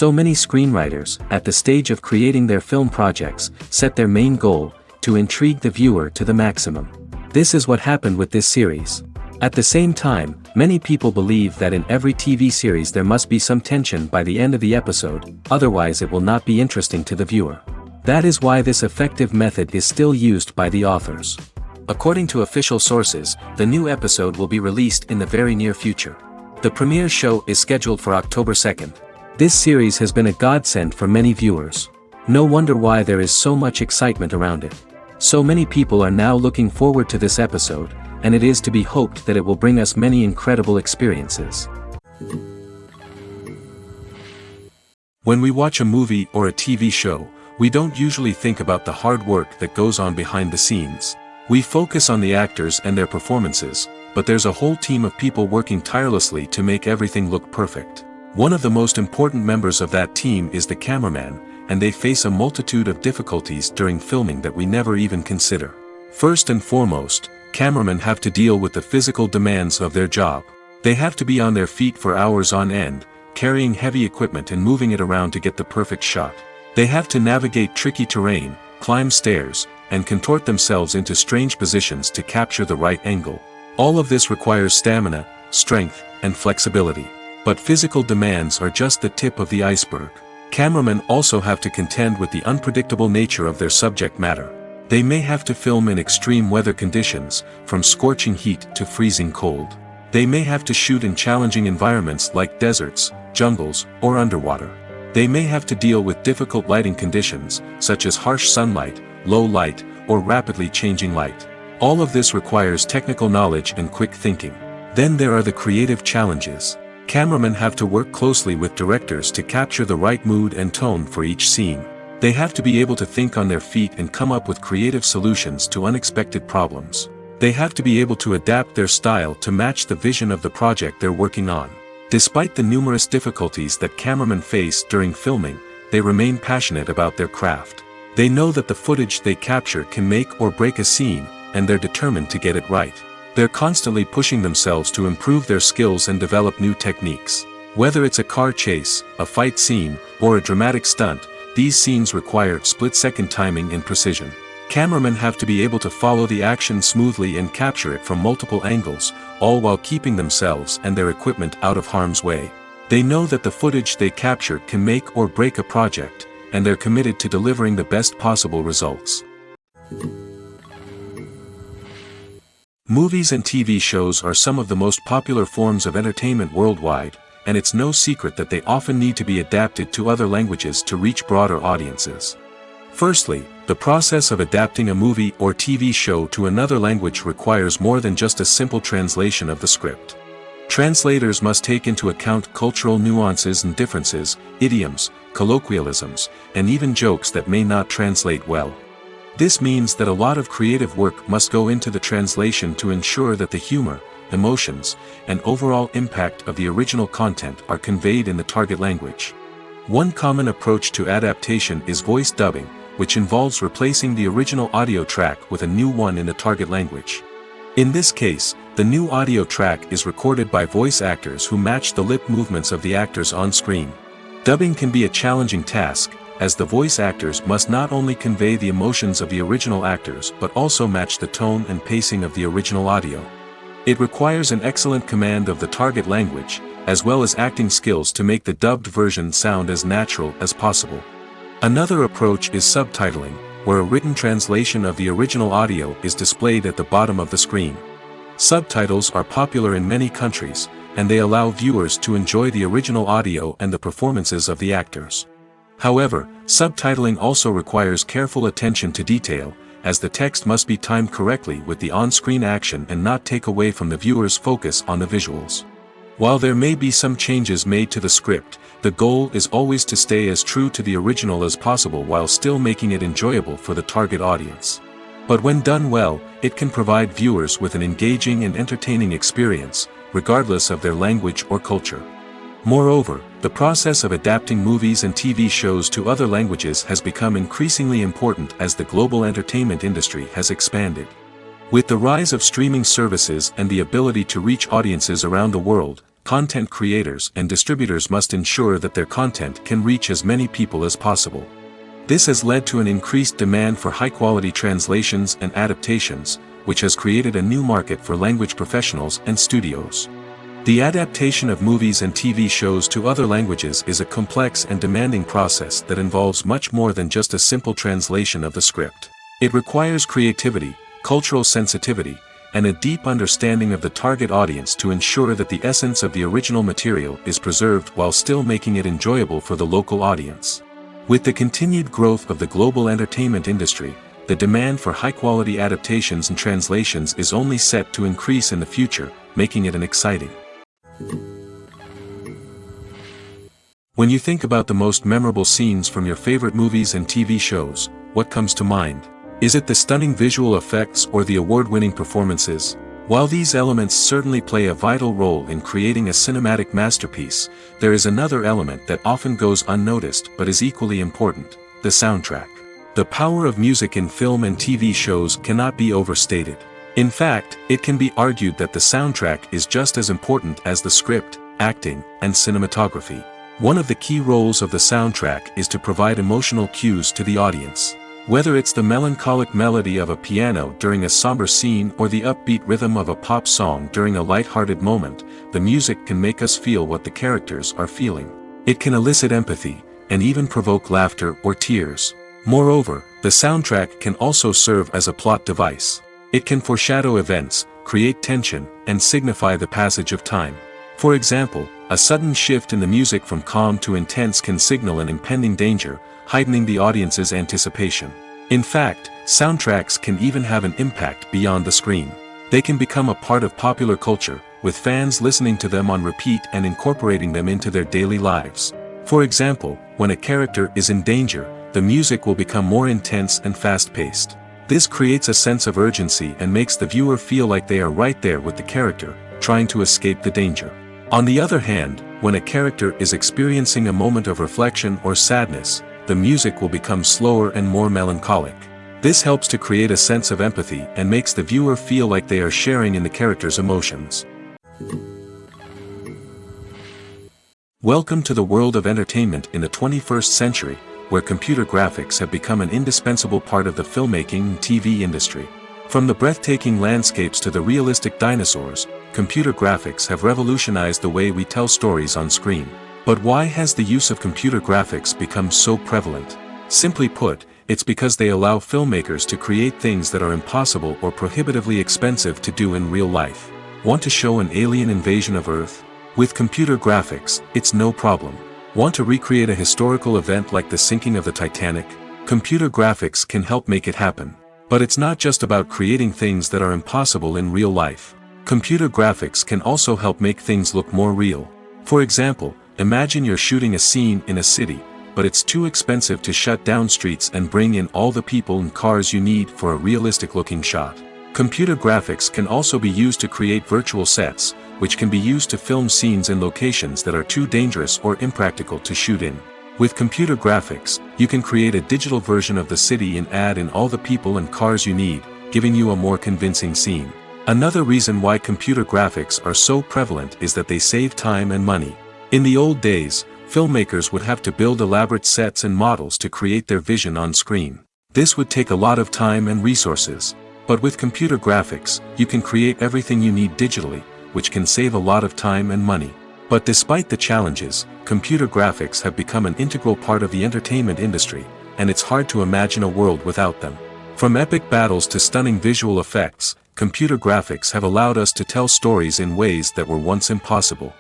So many screenwriters, at the stage of creating their film projects, set their main goal, to intrigue the viewer to the maximum. This is what happened with this series. At the same time, many people believe that in every TV series there must be some tension by the end of the episode, otherwise it will not be interesting to the viewer. That is why this effective method is still used by the authors. According to official sources, the new episode will be released in the very near future. The premiere show is scheduled for October 2nd. This series has been a godsend for many viewers. No wonder why there is so much excitement around it. So many people are now looking forward to this episode, and it is to be hoped that it will bring us many incredible experiences. When we watch a movie or a TV show, we don't usually think about the hard work that goes on behind the scenes. We focus on the actors and their performances, but there's a whole team of people working tirelessly to make everything look perfect. One of the most important members of that team is the cameraman, and they face a multitude of difficulties during filming that we never even consider. First and foremost, cameramen have to deal with the physical demands of their job. They have to be on their feet for hours on end, carrying heavy equipment and moving it around to get the perfect shot. They have to navigate tricky terrain, climb stairs, and contort themselves into strange positions to capture the right angle. All of this requires stamina, strength, and flexibility. But physical demands are just the tip of the iceberg. Cameramen also have to contend with the unpredictable nature of their subject matter. They may have to film in extreme weather conditions, from scorching heat to freezing cold. They may have to shoot in challenging environments like deserts, jungles, or underwater. They may have to deal with difficult lighting conditions, such as harsh sunlight, low light, or rapidly changing light. All of this requires technical knowledge and quick thinking. Then there are the creative challenges. Cameramen have to work closely with directors to capture the right mood and tone for each scene. They have to be able to think on their feet and come up with creative solutions to unexpected problems. They have to be able to adapt their style to match the vision of the project they're working on. Despite the numerous difficulties that cameramen face during filming, they remain passionate about their craft. They know that the footage they capture can make or break a scene, and they're determined to get it right. They're constantly pushing themselves to improve their skills and develop new techniques. Whether it's a car chase, a fight scene, or a dramatic stunt, these scenes require split-second timing and precision. Cameramen have to be able to follow the action smoothly and capture it from multiple angles, all while keeping themselves and their equipment out of harm's way. They know that the footage they capture can make or break a project, and they're committed to delivering the best possible results. Movies and TV shows are some of the most popular forms of entertainment worldwide, and it's no secret that they often need to be adapted to other languages to reach broader audiences. Firstly, the process of adapting a movie or TV show to another language requires more than just a simple translation of the script. Translators must take into account cultural nuances and differences, idioms, colloquialisms, and even jokes that may not translate well. This means that a lot of creative work must go into the translation to ensure that the humor, emotions, and overall impact of the original content are conveyed in the target language. One common approach to adaptation is voice dubbing, which involves replacing the original audio track with a new one in the target language. In this case, the new audio track is recorded by voice actors who match the lip movements of the actors on screen. Dubbing can be a challenging task, as the voice actors must not only convey the emotions of the original actors but also match the tone and pacing of the original audio. It requires an excellent command of the target language, as well as acting skills to make the dubbed version sound as natural as possible. Another approach is subtitling, where a written translation of the original audio is displayed at the bottom of the screen. Subtitles are popular in many countries, and they allow viewers to enjoy the original audio and the performances of the actors. However, subtitling also requires careful attention to detail, as the text must be timed correctly with the on-screen action and not take away from the viewer's focus on the visuals. While there may be some changes made to the script, the goal is always to stay as true to the original as possible while still making it enjoyable for the target audience. But when done well, it can provide viewers with an engaging and entertaining experience, regardless of their language or culture. Moreover, the process of adapting movies and TV shows to other languages has become increasingly important as the global entertainment industry has expanded. With the rise of streaming services and the ability to reach audiences around the world, content creators and distributors must ensure that their content can reach as many people as possible. This has led to an increased demand for high-quality translations and adaptations, which has created a new market for language professionals and studios. The adaptation of movies and TV shows to other languages is a complex and demanding process that involves much more than just a simple translation of the script. It requires creativity, cultural sensitivity, and a deep understanding of the target audience to ensure that the essence of the original material is preserved while still making it enjoyable for the local audience. With the continued growth of the global entertainment industry, the demand for high-quality adaptations and translations is only set to increase in the future, making it exciting. When you think about the most memorable scenes from your favorite movies and TV shows, what comes to mind? Is it the stunning visual effects or the award-winning performances? While these elements certainly play a vital role in creating a cinematic masterpiece, there is another element that often goes unnoticed but is equally important: the soundtrack. The power of music in film and TV shows cannot be overstated. In fact, it can be argued that the soundtrack is just as important as the script, acting, and cinematography. One of the key roles of the soundtrack is to provide emotional cues to the audience. Whether it's the melancholic melody of a piano during a somber scene or the upbeat rhythm of a pop song during a light-hearted moment, the music can make us feel what the characters are feeling. It can elicit empathy, and even provoke laughter or tears. Moreover, the soundtrack can also serve as a plot device. It can foreshadow events, create tension, and signify the passage of time. For example, a sudden shift in the music from calm to intense can signal an impending danger, heightening the audience's anticipation. In fact, soundtracks can even have an impact beyond the screen. They can become a part of popular culture, with fans listening to them on repeat and incorporating them into their daily lives. For example, when a character is in danger, the music will become more intense and fast-paced. This creates a sense of urgency and makes the viewer feel like they are right there with the character, trying to escape the danger. On the other hand, when a character is experiencing a moment of reflection or sadness, the music will become slower and more melancholic. This helps to create a sense of empathy and makes the viewer feel like they are sharing in the character's emotions. Welcome to the world of entertainment in the 21st century, where computer graphics have become an indispensable part of the filmmaking and TV industry. From the breathtaking landscapes to the realistic dinosaurs, computer graphics have revolutionized the way we tell stories on screen. But why has the use of computer graphics become so prevalent? Simply put, it's because they allow filmmakers to create things that are impossible or prohibitively expensive to do in real life. Want to show an alien invasion of Earth? With computer graphics, it's no problem. Want to recreate a historical event like the sinking of the Titanic? Computer graphics can help make it happen. But it's not just about creating things that are impossible in real life. Computer graphics can also help make things look more real. For example, imagine you're shooting a scene in a city, but it's too expensive to shut down streets and bring in all the people and cars you need for a realistic-looking shot. Computer graphics can also be used to create virtual sets, which can be used to film scenes in locations that are too dangerous or impractical to shoot in. With computer graphics, you can create a digital version of the city and add in all the people and cars you need, giving you a more convincing scene. Another reason why computer graphics are so prevalent is that they save time and money. In the old days, filmmakers would have to build elaborate sets and models to create their vision on screen. This would take a lot of time and resources. But with computer graphics, you can create everything you need digitally, which can save a lot of time and money. But despite the challenges, computer graphics have become an integral part of the entertainment industry, and it's hard to imagine a world without them. From epic battles to stunning visual effects, computer graphics have allowed us to tell stories in ways that were once impossible.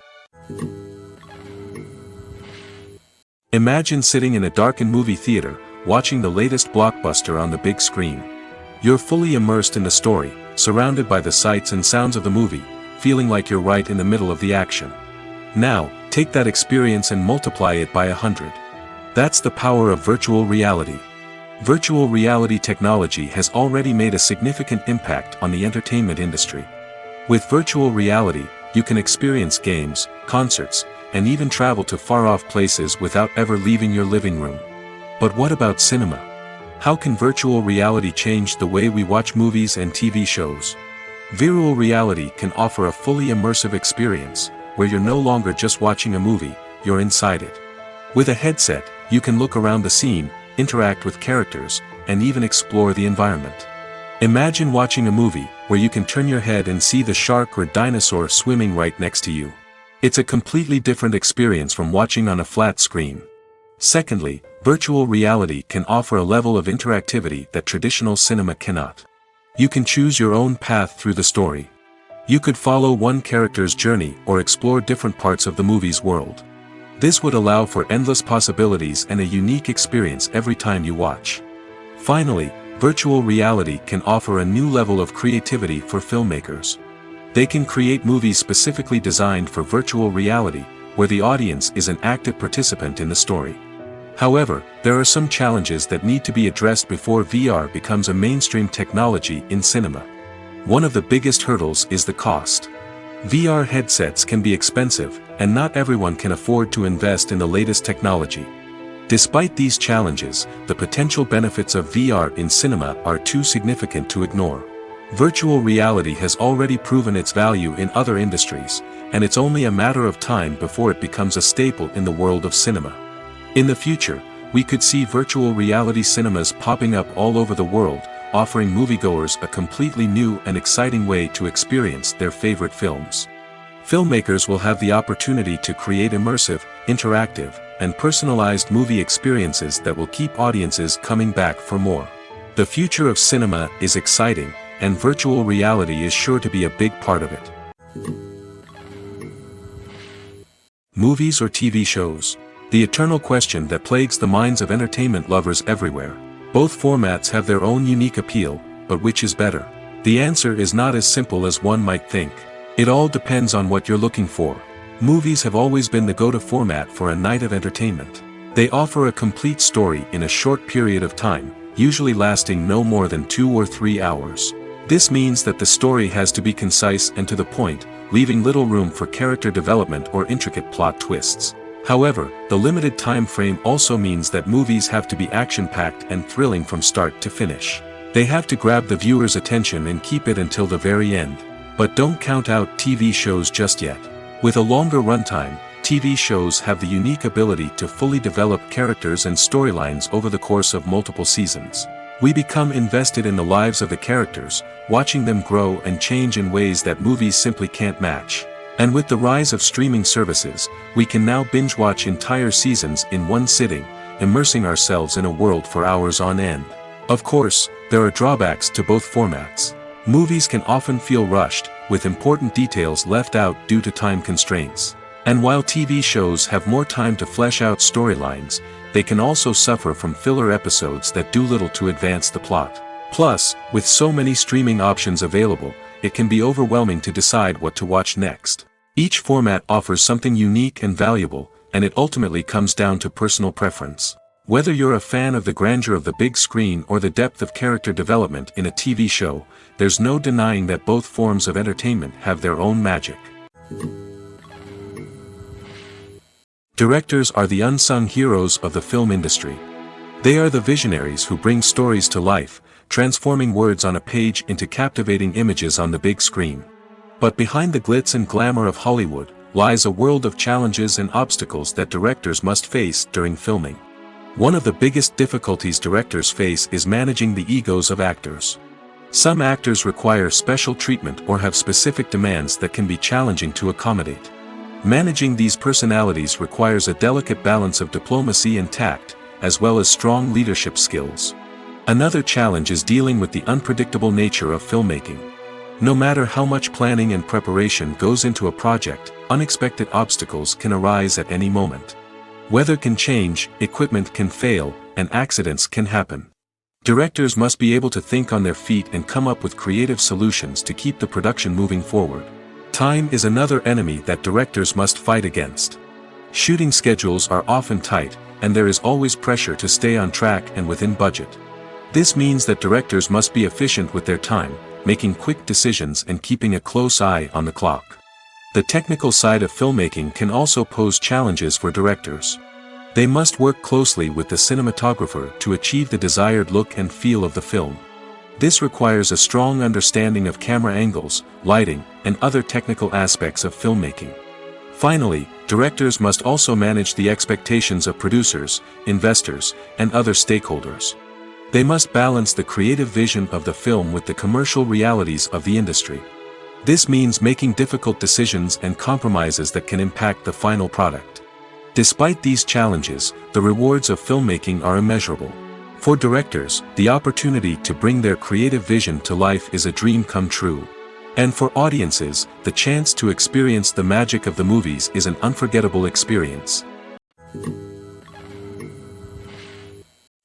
Imagine sitting in a darkened movie theater, watching the latest blockbuster on the big screen. You're fully immersed in the story, surrounded by the sights and sounds of the movie, feeling like you're right in the middle of the action. Now, take that experience and multiply it by 100. That's the power of virtual reality. Virtual reality technology has already made a significant impact on the entertainment industry. With virtual reality, you can experience games, concerts, and even travel to far-off places without ever leaving your living room. But what about cinema? How can virtual reality change the way we watch movies and TV shows? Virtual reality can offer a fully immersive experience, where you're no longer just watching a movie, you're inside it. With a headset, you can look around the scene, interact with characters, and even explore the environment. Imagine watching a movie where you can turn your head and see the shark or dinosaur swimming right next to you. It's a completely different experience from watching on a flat screen. Secondly, virtual reality can offer a level of interactivity that traditional cinema cannot. You can choose your own path through the story. You could follow one character's journey or explore different parts of the movie's world. This would allow for endless possibilities and a unique experience every time you watch. Finally, virtual reality can offer a new level of creativity for filmmakers. They can create movies specifically designed for virtual reality, where the audience is an active participant in the story. However, there are some challenges that need to be addressed before VR becomes a mainstream technology in cinema. One of the biggest hurdles is the cost. VR headsets can be expensive, and not everyone can afford to invest in the latest technology. Despite these challenges, the potential benefits of VR in cinema are too significant to ignore. Virtual reality has already proven its value in other industries, and it's only a matter of time before it becomes a staple in the world of cinema. In the future, we could see virtual reality cinemas popping up all over the world, offering moviegoers a completely new and exciting way to experience their favorite films. Filmmakers will have the opportunity to create immersive, interactive, and personalized movie experiences that will keep audiences coming back for more. The future of cinema is exciting, and virtual reality is sure to be a big part of it. Movies or TV shows? The eternal question that plagues the minds of entertainment lovers everywhere. Both formats have their own unique appeal, but which is better? The answer is not as simple as one might think. It all depends on what you're looking for. Movies have always been the go-to format for a night of entertainment. They offer a complete story in a short period of time, usually lasting no more than 2 or 3 hours. This means that the story has to be concise and to the point, leaving little room for character development or intricate plot twists. However, the limited time frame also means that movies have to be action-packed and thrilling from start to finish. They have to grab the viewer's attention and keep it until the very end. But don't count out TV shows just yet. With a longer runtime, TV shows have the unique ability to fully develop characters and storylines over the course of multiple seasons. We become invested in the lives of the characters, watching them grow and change in ways that movies simply can't match. And with the rise of streaming services, we can now binge-watch entire seasons in one sitting, immersing ourselves in a world for hours on end. Of course, there are drawbacks to both formats. Movies can often feel rushed, with important details left out due to time constraints. And while TV shows have more time to flesh out storylines, they can also suffer from filler episodes that do little to advance the plot. Plus, with so many streaming options available, it can be overwhelming to decide what to watch next. Each format offers something unique and valuable, and it ultimately comes down to personal preference. Whether you're a fan of the grandeur of the big screen or the depth of character development in a TV show, there's no denying that both forms of entertainment have their own magic. Directors are the unsung heroes of the film industry. They are the visionaries who bring stories to life, transforming words on a page into captivating images on the big screen. But behind the glitz and glamour of Hollywood, lies a world of challenges and obstacles that directors must face during filming. One of the biggest difficulties directors face is managing the egos of actors. Some actors require special treatment or have specific demands that can be challenging to accommodate. Managing these personalities requires a delicate balance of diplomacy and tact, as well as strong leadership skills. Another challenge is dealing with the unpredictable nature of filmmaking. No matter how much planning and preparation goes into a project, unexpected obstacles can arise at any moment. Weather can change, equipment can fail, and accidents can happen. Directors must be able to think on their feet and come up with creative solutions to keep the production moving forward. Time is another enemy that directors must fight against. Shooting schedules are often tight, and there is always pressure to stay on track and within budget. This means that directors must be efficient with their time, making quick decisions and keeping a close eye on the clock. The technical side of filmmaking can also pose challenges for directors. They must work closely with the cinematographer to achieve the desired look and feel of the film. This requires a strong understanding of camera angles, lighting, and other technical aspects of filmmaking. Finally, directors must also manage the expectations of producers, investors, and other stakeholders. They must balance the creative vision of the film with the commercial realities of the industry. This means making difficult decisions and compromises that can impact the final product. Despite these challenges, the rewards of filmmaking are immeasurable. For directors, the opportunity to bring their creative vision to life is a dream come true. And for audiences, the chance to experience the magic of the movies is an unforgettable experience.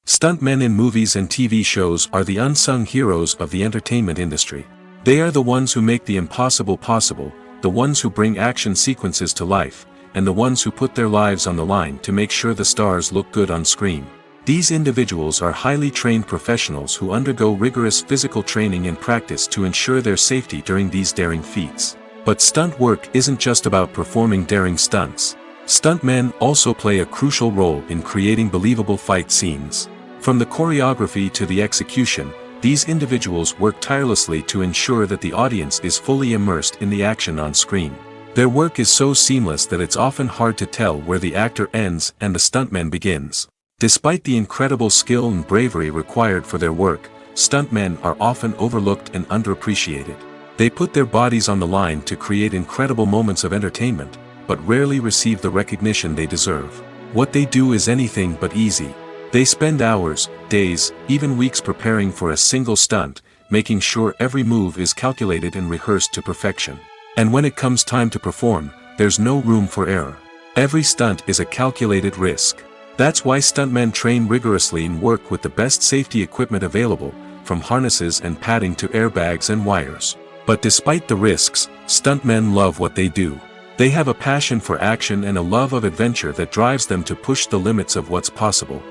Stuntmen in movies and TV shows are the unsung heroes of the entertainment industry. They are the ones who make the impossible possible, the ones who bring action sequences to life, and the ones who put their lives on the line to make sure the stars look good on screen. These individuals are highly trained professionals who undergo rigorous physical training and practice to ensure their safety during these daring feats. But stunt work isn't just about performing daring stunts. Stuntmen also play a crucial role in creating believable fight scenes. From the choreography to the execution, these individuals work tirelessly to ensure that the audience is fully immersed in the action on screen. Their work is so seamless that it's often hard to tell where the actor ends and the stuntman begins. Despite the incredible skill and bravery required for their work, stuntmen are often overlooked and underappreciated. They put their bodies on the line to create incredible moments of entertainment, but rarely receive the recognition they deserve. What they do is anything but easy. They spend hours, days, even weeks preparing for a single stunt, making sure every move is calculated and rehearsed to perfection. And when it comes time to perform, there's no room for error. Every stunt is a calculated risk. That's why stuntmen train rigorously and work with the best safety equipment available, from harnesses and padding to airbags and wires. But despite the risks, stuntmen love what they do. They have a passion for action and a love of adventure that drives them to push the limits of what's possible.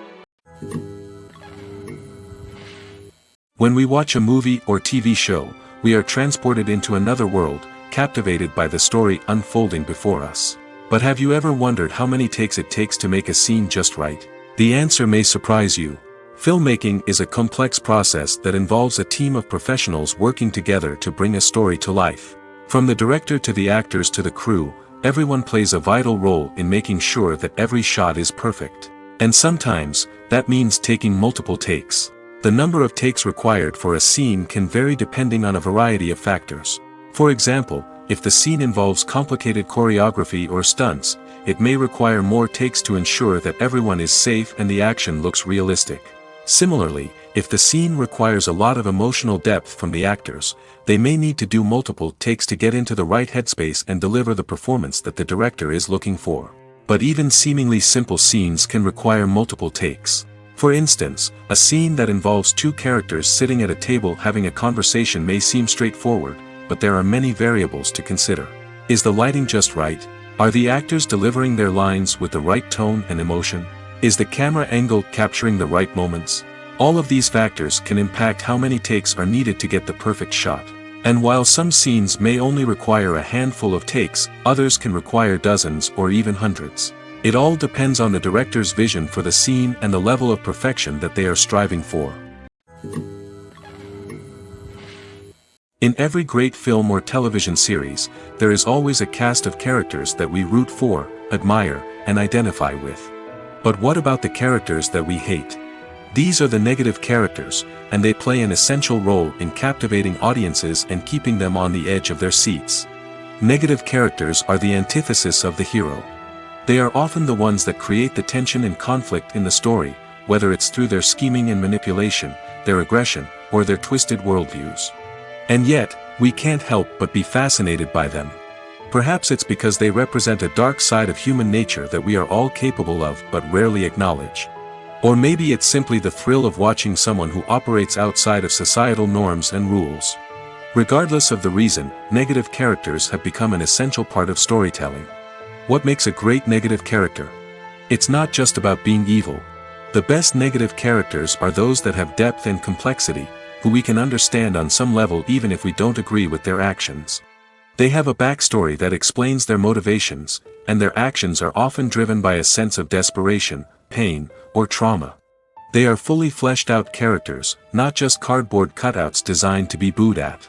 When we watch a movie or TV show, we are transported into another world, captivated by the story unfolding before us. But have you ever wondered how many takes it takes to make a scene just right? The answer may surprise you. Filmmaking is a complex process that involves a team of professionals working together to bring a story to life. From the director to the actors to the crew, everyone plays a vital role in making sure that every shot is perfect. And sometimes, that means taking multiple takes. The number of takes required for a scene can vary depending on a variety of factors. For example, if the scene involves complicated choreography or stunts, it may require more takes to ensure that everyone is safe and the action looks realistic. Similarly, if the scene requires a lot of emotional depth from the actors, they may need to do multiple takes to get into the right headspace and deliver the performance that the director is looking for. But even seemingly simple scenes can require multiple takes. For instance, a scene that involves two characters sitting at a table having a conversation may seem straightforward, but there are many variables to consider. Is the lighting just right? Are the actors delivering their lines with the right tone and emotion? Is the camera angle capturing the right moments? All of these factors can impact how many takes are needed to get the perfect shot. And while some scenes may only require a handful of takes, others can require dozens or even hundreds. It all depends on the director's vision for the scene and the level of perfection that they are striving for. In every great film or television series, there is always a cast of characters that we root for, admire, and identify with. But what about the characters that we hate? These are the negative characters, and they play an essential role in captivating audiences and keeping them on the edge of their seats. Negative characters are the antithesis of the hero. They are often the ones that create the tension and conflict in the story, whether it's through their scheming and manipulation, their aggression, or their twisted worldviews. And yet, we can't help but be fascinated by them. Perhaps it's because they represent a dark side of human nature that we are all capable of but rarely acknowledge. Or maybe it's simply the thrill of watching someone who operates outside of societal norms and rules. Regardless of the reason, negative characters have become an essential part of storytelling. What makes a great negative character? It's not just about being evil. The best negative characters are those that have depth and complexity, who we can understand on some level even if we don't agree with their actions. They have a backstory that explains their motivations, and their actions are often driven by a sense of desperation, pain, or trauma. They are fully fleshed out characters, not just cardboard cutouts designed to be booed at.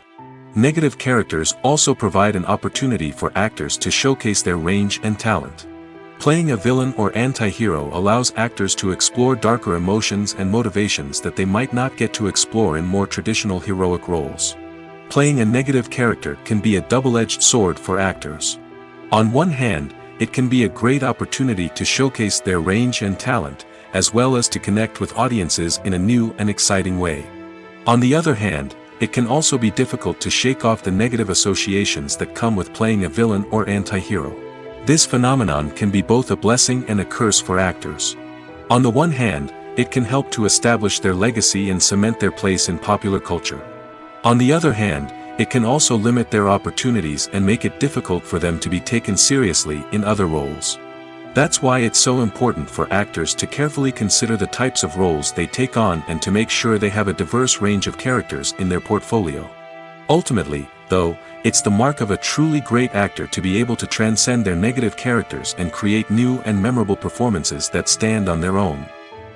Negative characters also provide an opportunity for actors to showcase their range and talent. Playing a villain or anti-hero allows actors to explore darker emotions and motivations that they might not get to explore in more traditional heroic roles. Playing a negative character can be a double-edged sword for actors. On one hand, it can be a great opportunity to showcase their range and talent, as well as to connect with audiences in a new and exciting way. On the other hand, it can also be difficult to shake off the negative associations that come with playing a villain or anti-hero. This phenomenon can be both a blessing and a curse for actors. On the one hand, it can help to establish their legacy and cement their place in popular culture. On the other hand, it can also limit their opportunities and make it difficult for them to be taken seriously in other roles. That's why it's so important for actors to carefully consider the types of roles they take on and to make sure they have a diverse range of characters in their portfolio. Ultimately, though, it's the mark of a truly great actor to be able to transcend their negative characters and create new and memorable performances that stand on their own.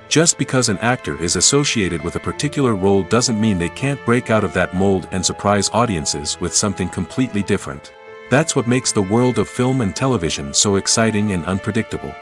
Just because an actor is associated with a particular role doesn't mean they can't break out of that mold and surprise audiences with something completely different. That's what makes the world of film and television so exciting and unpredictable.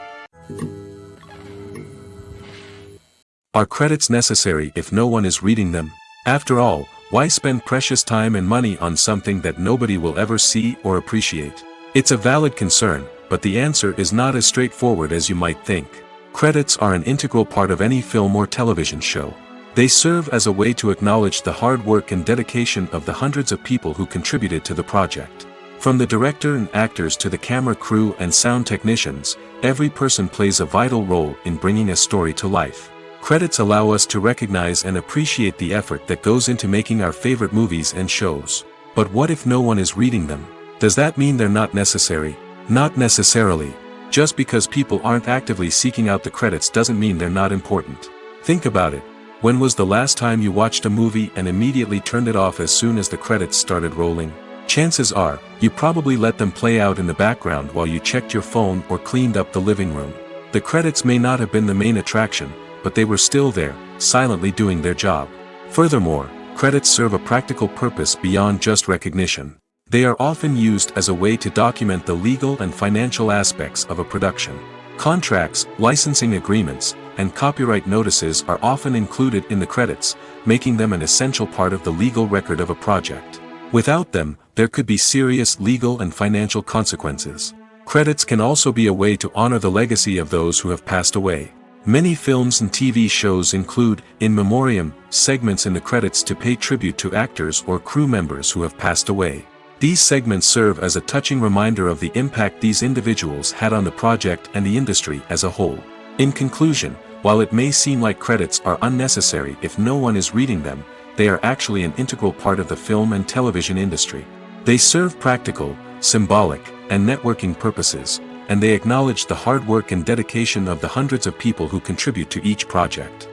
Are credits necessary if no one is reading them? After all, why spend precious time and money on something that nobody will ever see or appreciate? It's a valid concern, but the answer is not as straightforward as you might think. Credits are an integral part of any film or television show. They serve as a way to acknowledge the hard work and dedication of the hundreds of people who contributed to the project. From the director and actors to the camera crew and sound technicians, every person plays a vital role in bringing a story to life. Credits allow us to recognize and appreciate the effort that goes into making our favorite movies and shows. But what if no one is reading them? Does that mean they're not necessary? Not necessarily. Just because people aren't actively seeking out the credits doesn't mean they're not important. Think about it. When was the last time you watched a movie and immediately turned it off as soon as the credits started rolling? Chances are, you probably let them play out in the background while you checked your phone or cleaned up the living room. The credits may not have been the main attraction, but they were still there, silently doing their job. Furthermore, credits serve a practical purpose beyond just recognition. They are often used as a way to document the legal and financial aspects of a production. Contracts, licensing agreements, and copyright notices are often included in the credits, making them an essential part of the legal record of a project. Without them, there could be serious legal and financial consequences. Credits can also be a way to honor the legacy of those who have passed away. Many films and TV shows include, in memoriam, segments in the credits to pay tribute to actors or crew members who have passed away. These segments serve as a touching reminder of the impact these individuals had on the project and the industry as a whole. In conclusion, while it may seem like credits are unnecessary if no one is reading them, they are actually an integral part of the film and television industry. They serve practical, symbolic, and networking purposes, and they acknowledge the hard work and dedication of the hundreds of people who contribute to each project.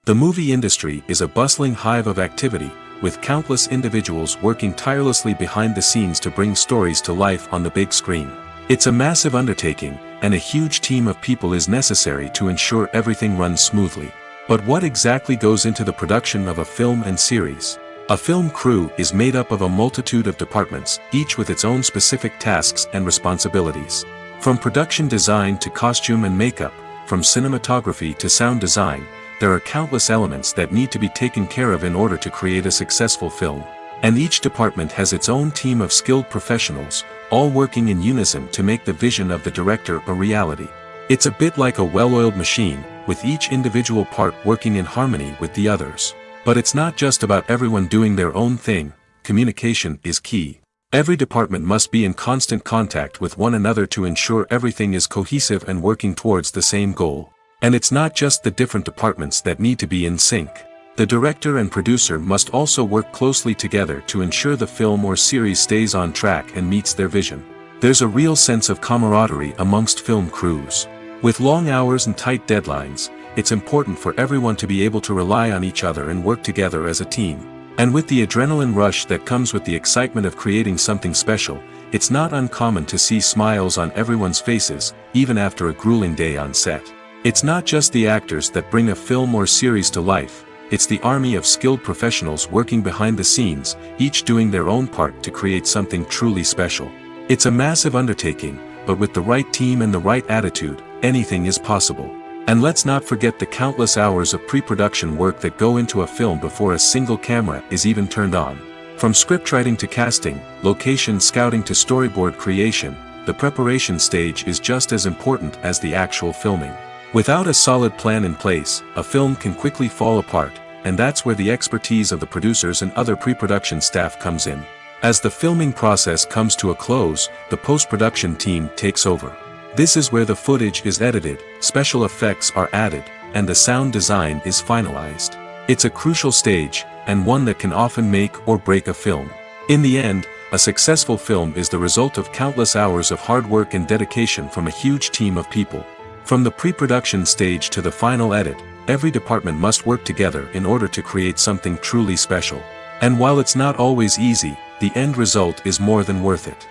The movie industry is a bustling hive of activity, with countless individuals working tirelessly behind the scenes to bring stories to life on the big screen. It's a massive undertaking, and a huge team of people is necessary to ensure everything runs smoothly. But what exactly goes into the production of a film and series? A film crew is made up of a multitude of departments, each with its own specific tasks and responsibilities. From production design to costume and makeup, from cinematography to sound design, there are countless elements that need to be taken care of in order to create a successful film. And each department has its own team of skilled professionals, all working in unison to make the vision of the director a reality. It's a bit like a well-oiled machine, with each individual part working in harmony with the others. But it's not just about everyone doing their own thing, communication is key. Every department must be in constant contact with one another to ensure everything is cohesive and working towards the same goal. And it's not just the different departments that need to be in sync. The director and producer must also work closely together to ensure the film or series stays on track and meets their vision. There's a real sense of camaraderie amongst film crews. With long hours and tight deadlines, it's important for everyone to be able to rely on each other and work together as a team. And with the adrenaline rush that comes with the excitement of creating something special, it's not uncommon to see smiles on everyone's faces, even after a grueling day on set. It's not just the actors that bring a film or series to life, it's the army of skilled professionals working behind the scenes, each doing their own part to create something truly special. It's a massive undertaking, but with the right team and the right attitude, anything is possible. And let's not forget the countless hours of pre-production work that go into a film before a single camera is even turned on. From scriptwriting to casting, location scouting to storyboard creation, the preparation stage is just as important as the actual filming. Without a solid plan in place, a film can quickly fall apart, and that's where the expertise of the producers and other pre-production staff comes in. As the filming process comes to a close, the post-production team takes over. This is where the footage is edited, special effects are added, and the sound design is finalized. It's a crucial stage, and one that can often make or break a film. In the end, a successful film is the result of countless hours of hard work and dedication from a huge team of people. From the pre-production stage to the final edit, every department must work together in order to create something truly special. And while it's not always easy, the end result is more than worth it.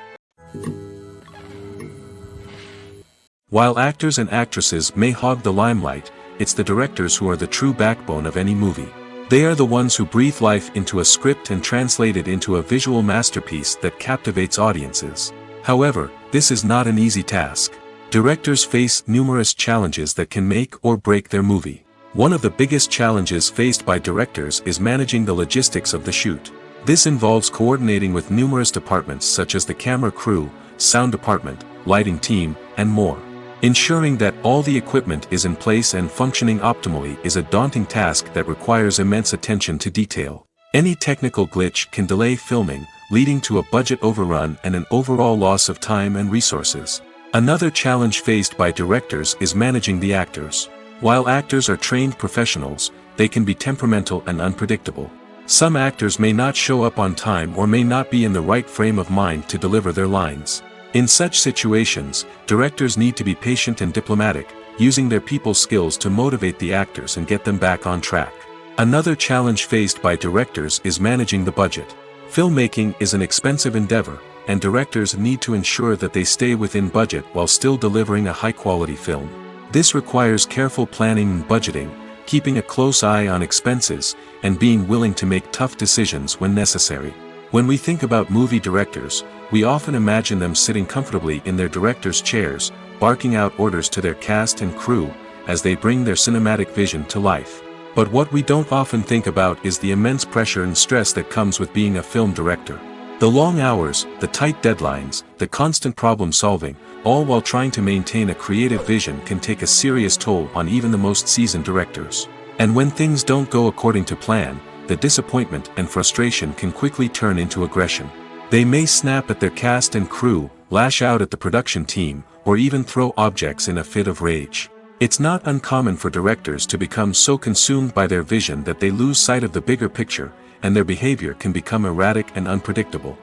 While actors and actresses may hog the limelight, it's the directors who are the true backbone of any movie. They are the ones who breathe life into a script and translate it into a visual masterpiece that captivates audiences. However, this is not an easy task. Directors face numerous challenges that can make or break their movie. One of the biggest challenges faced by directors is managing the logistics of the shoot. This involves coordinating with numerous departments such as the camera crew, sound department, lighting team, and more. Ensuring that all the equipment is in place and functioning optimally is a daunting task that requires immense attention to detail. Any technical glitch can delay filming, leading to a budget overrun and an overall loss of time and resources. Another challenge faced by directors is managing the actors. While actors are trained professionals, they can be temperamental and unpredictable. Some actors may not show up on time or may not be in the right frame of mind to deliver their lines. In such situations, directors need to be patient and diplomatic, using their people skills to motivate the actors and get them back on track. Another challenge faced by directors is managing the budget. Filmmaking is an expensive endeavor, and directors need to ensure that they stay within budget while still delivering a high-quality film. This requires careful planning and budgeting, keeping a close eye on expenses, and being willing to make tough decisions when necessary. When we think about movie directors, we often imagine them sitting comfortably in their director's chairs, barking out orders to their cast and crew, as they bring their cinematic vision to life. But what we don't often think about is the immense pressure and stress that comes with being a film director. The long hours, the tight deadlines, the constant problem solving, all while trying to maintain a creative vision can take a serious toll on even the most seasoned directors. And when things don't go according to plan, the disappointment and frustration can quickly turn into aggression. They may snap at their cast and crew, lash out at the production team, or even throw objects in a fit of rage. It's not uncommon for directors to become so consumed by their vision that they lose sight of the bigger picture, and their behavior can become erratic and unpredictable.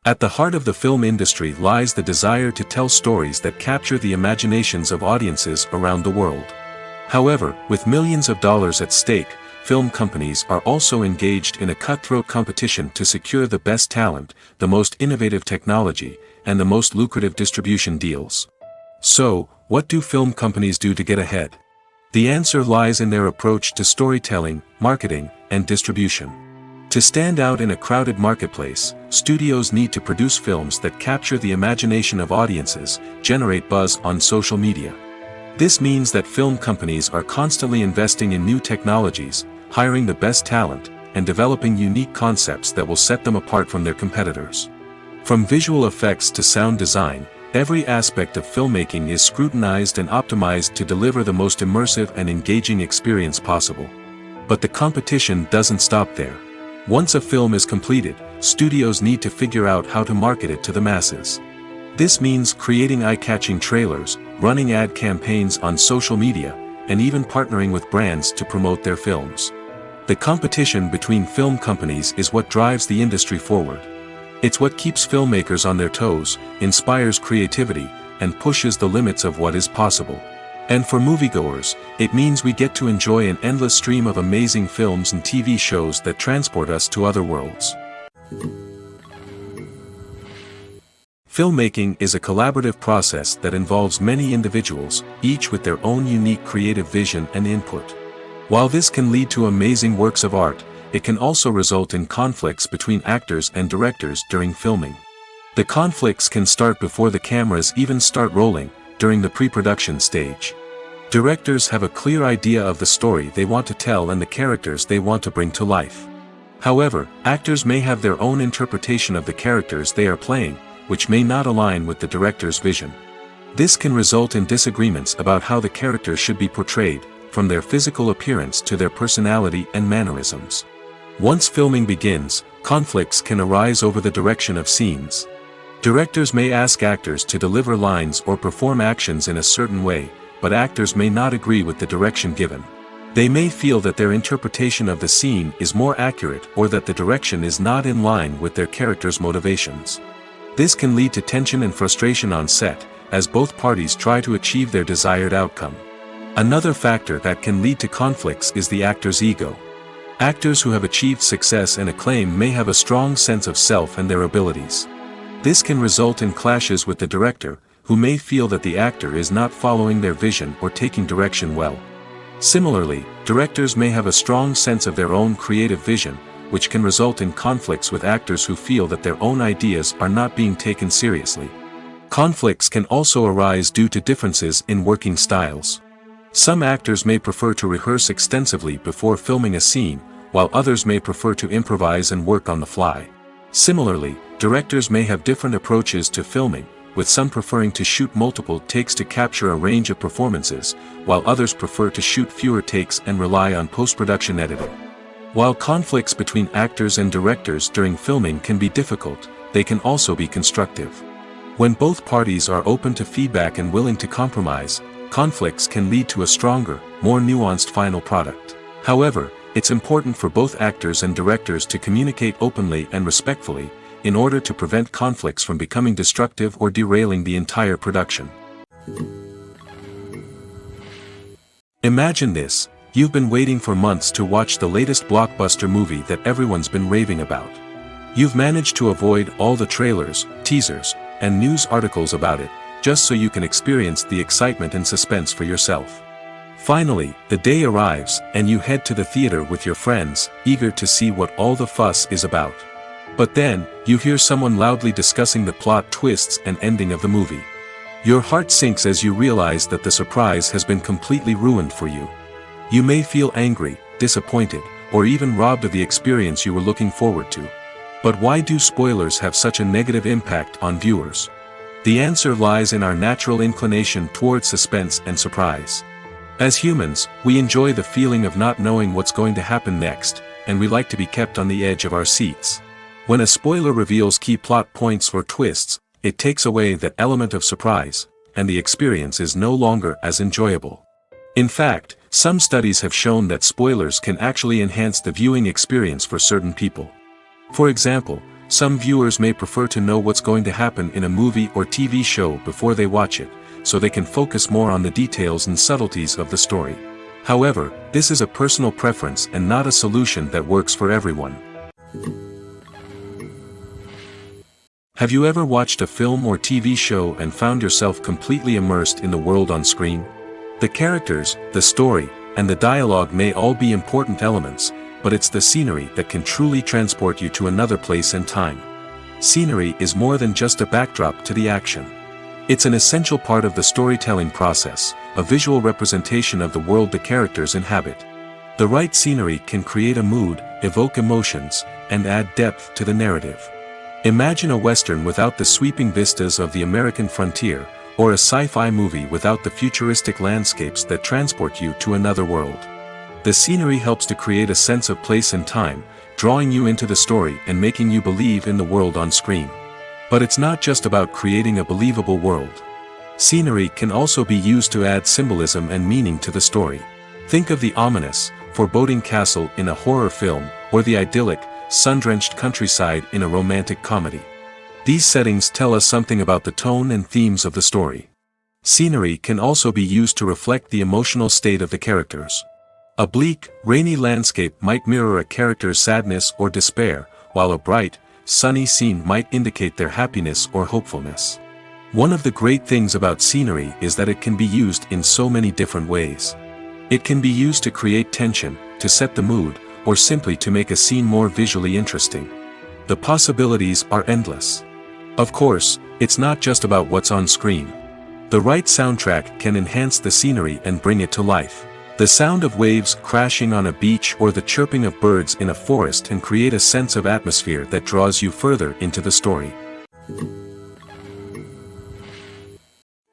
At the heart of the film industry lies the desire to tell stories that capture the imaginations of audiences around the world. However, with millions of dollars at stake, film companies are also engaged in a cutthroat competition to secure the best talent, the most innovative technology, and the most lucrative distribution deals. So, what do film companies do to get ahead? The answer lies in their approach to storytelling, marketing, and distribution. To stand out in a crowded marketplace, studios need to produce films that capture the imagination of audiences, generate buzz on social media. This means that film companies are constantly investing in new technologies, hiring the best talent, and developing unique concepts that will set them apart from their competitors. From visual effects to sound design, every aspect of filmmaking is scrutinized and optimized to deliver the most immersive and engaging experience possible. But the competition doesn't stop there. Once a film is completed, studios need to figure out how to market it to the masses. This means creating eye-catching trailers, running ad campaigns on social media, and even partnering with brands to promote their films. The competition between film companies is what drives the industry forward. It's what keeps filmmakers on their toes, inspires creativity, and pushes the limits of what is possible. And for moviegoers, it means we get to enjoy an endless stream of amazing films and TV shows that transport us to other worlds. Filmmaking is a collaborative process that involves many individuals, each with their own unique creative vision and input. While this can lead to amazing works of art, it can also result in conflicts between actors and directors during filming. The conflicts can start before the cameras even start rolling, during the pre-production stage. Directors have a clear idea of the story they want to tell and the characters they want to bring to life. However, actors may have their own interpretation of the characters they are playing, which may not align with the director's vision. This can result in disagreements about how the characters should be portrayed, from their physical appearance to their personality and mannerisms. Once filming begins, conflicts can arise over the direction of scenes. Directors may ask actors to deliver lines or perform actions in a certain way, but actors may not agree with the direction given. They may feel that their interpretation of the scene is more accurate or that the direction is not in line with their character's motivations. This can lead to tension and frustration on set, as both parties try to achieve their desired outcome. Another factor that can lead to conflicts is the actor's ego. Actors who have achieved success and acclaim may have a strong sense of self and their abilities. This can result in clashes with the director, who may feel that the actor is not following their vision or taking direction well. Similarly, directors may have a strong sense of their own creative vision, which can result in conflicts with actors who feel that their own ideas are not being taken seriously. Conflicts can also arise due to differences in working styles. Some actors may prefer to rehearse extensively before filming a scene, while others may prefer to improvise and work on the fly. Similarly, directors may have different approaches to filming, with some preferring to shoot multiple takes to capture a range of performances, while others prefer to shoot fewer takes and rely on post-production editing. While conflicts between actors and directors during filming can be difficult, they can also be constructive. When both parties are open to feedback and willing to compromise, conflicts can lead to a stronger, more nuanced final product. However, it's important for both actors and directors to communicate openly and respectfully, in order to prevent conflicts from becoming destructive or derailing the entire production. Imagine this: you've been waiting for months to watch the latest blockbuster movie that everyone's been raving about. You've managed to avoid all the trailers, teasers, and news articles about it, just so you can experience the excitement and suspense for yourself. Finally, the day arrives, and you head to the theater with your friends, eager to see what all the fuss is about. But then, you hear someone loudly discussing the plot twists and ending of the movie. Your heart sinks as you realize that the surprise has been completely ruined for you. You may feel angry, disappointed, or even robbed of the experience you were looking forward to. But why do spoilers have such a negative impact on viewers? The answer lies in our natural inclination towards suspense and surprise. As humans, we enjoy the feeling of not knowing what's going to happen next, and we like to be kept on the edge of our seats. When a spoiler reveals key plot points or twists, it takes away that element of surprise, and the experience is no longer as enjoyable. In fact, some studies have shown that spoilers can actually enhance the viewing experience for certain people. For example, some viewers may prefer to know what's going to happen in a movie or TV show before they watch it, so they can focus more on the details and subtleties of the story. However, this is a personal preference and not a solution that works for everyone. Have you ever watched a film or TV show and found yourself completely immersed in the world on screen? The characters, the story, and the dialogue may all be important elements, but it's the scenery that can truly transport you to another place and time. Scenery is more than just a backdrop to the action. It's an essential part of the storytelling process, a visual representation of the world the characters inhabit. The right scenery can create a mood, evoke emotions, and add depth to the narrative. Imagine a western without the sweeping vistas of the American frontier, or a sci-fi movie without the futuristic landscapes that transport you to another world. The scenery helps to create a sense of place and time, drawing you into the story and making you believe in the world on screen. But it's not just about creating a believable world. Scenery can also be used to add symbolism and meaning to the story. Think of the ominous, foreboding castle in a horror film, or the idyllic, sun-drenched countryside in a romantic comedy. These settings tell us something about the tone and themes of the story. Scenery can also be used to reflect the emotional state of the characters. A bleak, rainy landscape might mirror a character's sadness or despair, while a bright, sunny scene might indicate their happiness or hopefulness. One of the great things about scenery is that it can be used in so many different ways. It can be used to create tension, to set the mood, or simply to make a scene more visually interesting. The possibilities are endless. Of course, it's not just about what's on screen. The right soundtrack can enhance the scenery and bring it to life. The sound of waves crashing on a beach or the chirping of birds in a forest can create a sense of atmosphere that draws you further into the story.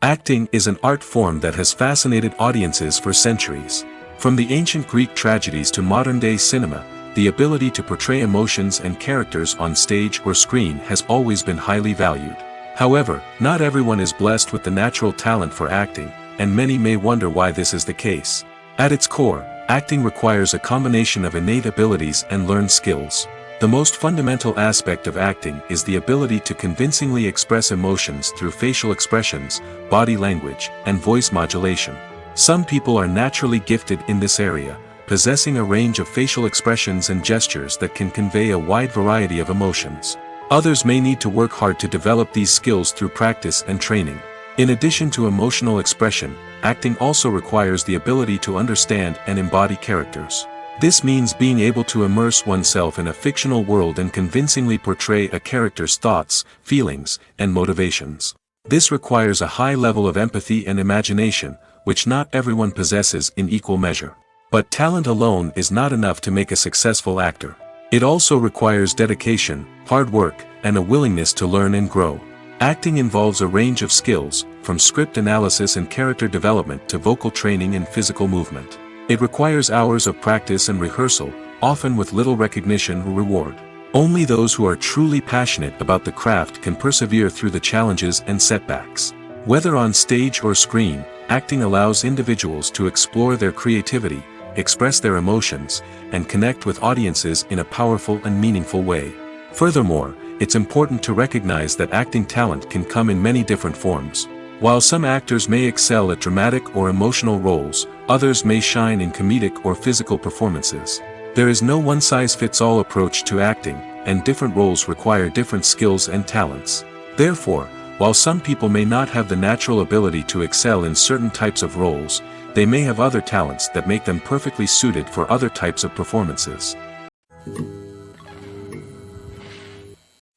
Acting is an art form that has fascinated audiences for centuries. From the ancient Greek tragedies to modern-day cinema, the ability to portray emotions and characters on stage or screen has always been highly valued. However, not everyone is blessed with the natural talent for acting, and many may wonder why this is the case. At its core, acting requires a combination of innate abilities and learned skills. The most fundamental aspect of acting is the ability to convincingly express emotions through facial expressions, body language, and voice modulation. Some people are naturally gifted in this area, possessing a range of facial expressions and gestures that can convey a wide variety of emotions. Others may need to work hard to develop these skills through practice and training. In addition to emotional expression, acting also requires the ability to understand and embody characters. This means being able to immerse oneself in a fictional world and convincingly portray a character's thoughts, feelings, and motivations. This requires a high level of empathy and imagination, which not everyone possesses in equal measure. But talent alone is not enough to make a successful actor. It also requires dedication, hard work, and a willingness to learn and grow. Acting involves a range of skills, from script analysis and character development to vocal training and physical movement. It requires hours of practice and rehearsal, often with little recognition or reward. Only those who are truly passionate about the craft can persevere through the challenges and setbacks. Whether on stage or screen, acting allows individuals to explore their creativity, express their emotions, and connect with audiences in a powerful and meaningful way. Furthermore, it's important to recognize that acting talent can come in many different forms. While some actors may excel at dramatic or emotional roles, others may shine in comedic or physical performances. There is no one-size-fits-all approach to acting, and different roles require different skills and talents. Therefore, while some people may not have the natural ability to excel in certain types of roles, they may have other talents that make them perfectly suited for other types of performances.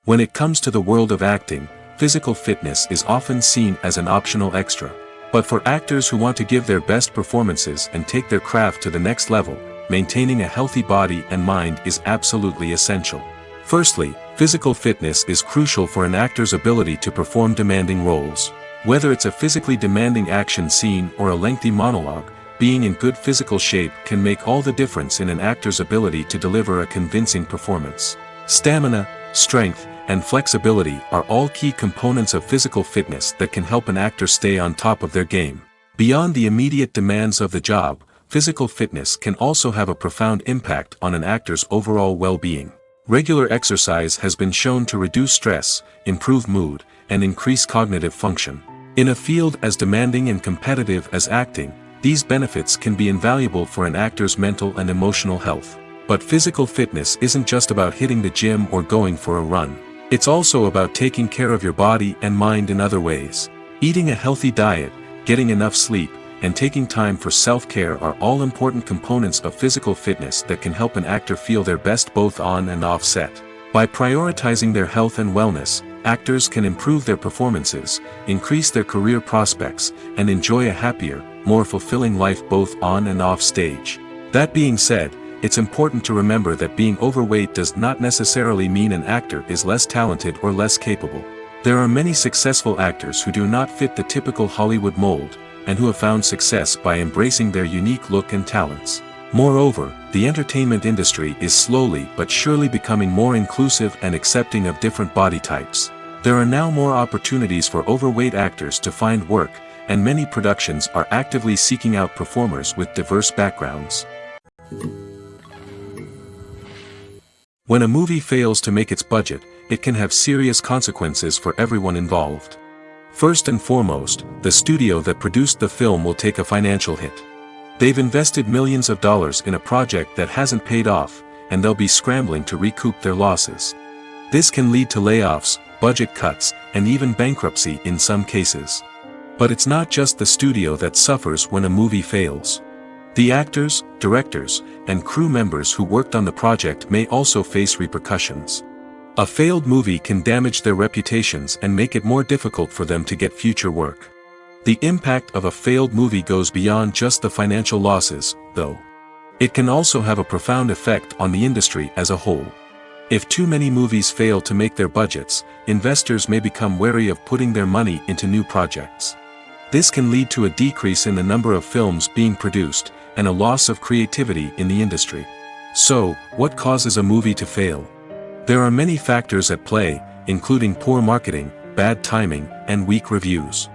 When it comes to the world of acting, physical fitness is often seen as an optional extra. But for actors who want to give their best performances and take their craft to the next level, maintaining a healthy body and mind is absolutely essential. Firstly, physical fitness is crucial for an actor's ability to perform demanding roles. Whether it's a physically demanding action scene or a lengthy monologue, being in good physical shape can make all the difference in an actor's ability to deliver a convincing performance. Stamina, strength, and flexibility are all key components of physical fitness that can help an actor stay on top of their game. Beyond the immediate demands of the job, physical fitness can also have a profound impact on an actor's overall well-being. Regular exercise has been shown to reduce stress, improve mood, and increase cognitive function. In a field as demanding and competitive as acting, these benefits can be invaluable for an actor's mental and emotional health. But physical fitness isn't just about hitting the gym or going for a run. It's also about taking care of your body and mind in other ways. Eating a healthy diet, getting enough sleep, and taking time for self-care are all important components of physical fitness that can help an actor feel their best both on and off set. By prioritizing their health and wellness, actors can improve their performances, increase their career prospects, and enjoy a happier, more fulfilling life both on and off stage. That being said, it's important to remember that being overweight does not necessarily mean an actor is less talented or less capable. There are many successful actors who do not fit the typical Hollywood mold, and who have found success by embracing their unique look and talents. Moreover, the entertainment industry is slowly but surely becoming more inclusive and accepting of different body types. There are now more opportunities for overweight actors to find work, and many productions are actively seeking out performers with diverse backgrounds. When a movie fails to make its budget, it can have serious consequences for everyone involved. First and foremost, the studio that produced the film will take a financial hit. They've invested millions of dollars in a project that hasn't paid off, and they'll be scrambling to recoup their losses. This can lead to layoffs, budget cuts, and even bankruptcy in some cases. But it's not just the studio that suffers when a movie fails. The actors, directors, and crew members who worked on the project may also face repercussions. A failed movie can damage their reputations and make it more difficult for them to get future work. The impact of a failed movie goes beyond just the financial losses, though. It can also have a profound effect on the industry as a whole. If too many movies fail to make their budgets, investors may become wary of putting their money into new projects. This can lead to a decrease in the number of films being produced, and a loss of creativity in the industry. So, what causes a movie to fail? There are many factors at play, including poor marketing, bad timing, and weak reviews.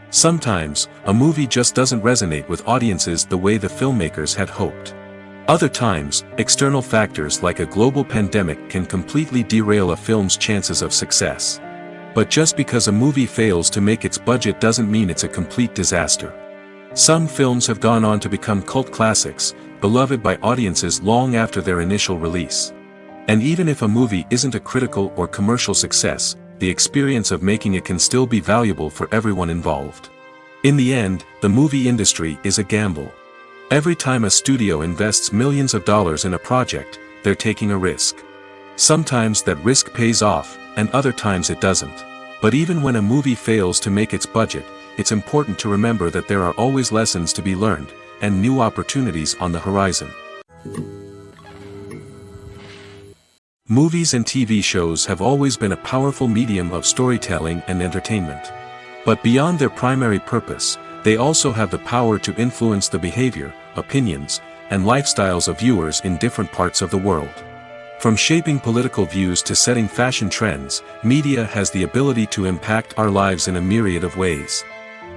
Sometimes, a movie just doesn't resonate with audiences the way the filmmakers had hoped. Other times, external factors like a global pandemic can completely derail a film's chances of success. But just because a movie fails to make its budget doesn't mean it's a complete disaster. Some films have gone on to become cult classics, beloved by audiences long after their initial release. And even if a movie isn't a critical or commercial success, the experience of making it can still be valuable for everyone involved. In the end, the movie industry is a gamble. Every time a studio invests millions of dollars in a project, they're taking a risk. Sometimes that risk pays off, and other times it doesn't. But even when a movie fails to make its budget, it's important to remember that there are always lessons to be learned, and new opportunities on the horizon. Movies and TV shows have always been a powerful medium of storytelling and entertainment. But beyond their primary purpose, they also have the power to influence the behavior, opinions, and lifestyles of viewers in different parts of the world. From shaping political views to setting fashion trends, media has the ability to impact our lives in a myriad of ways.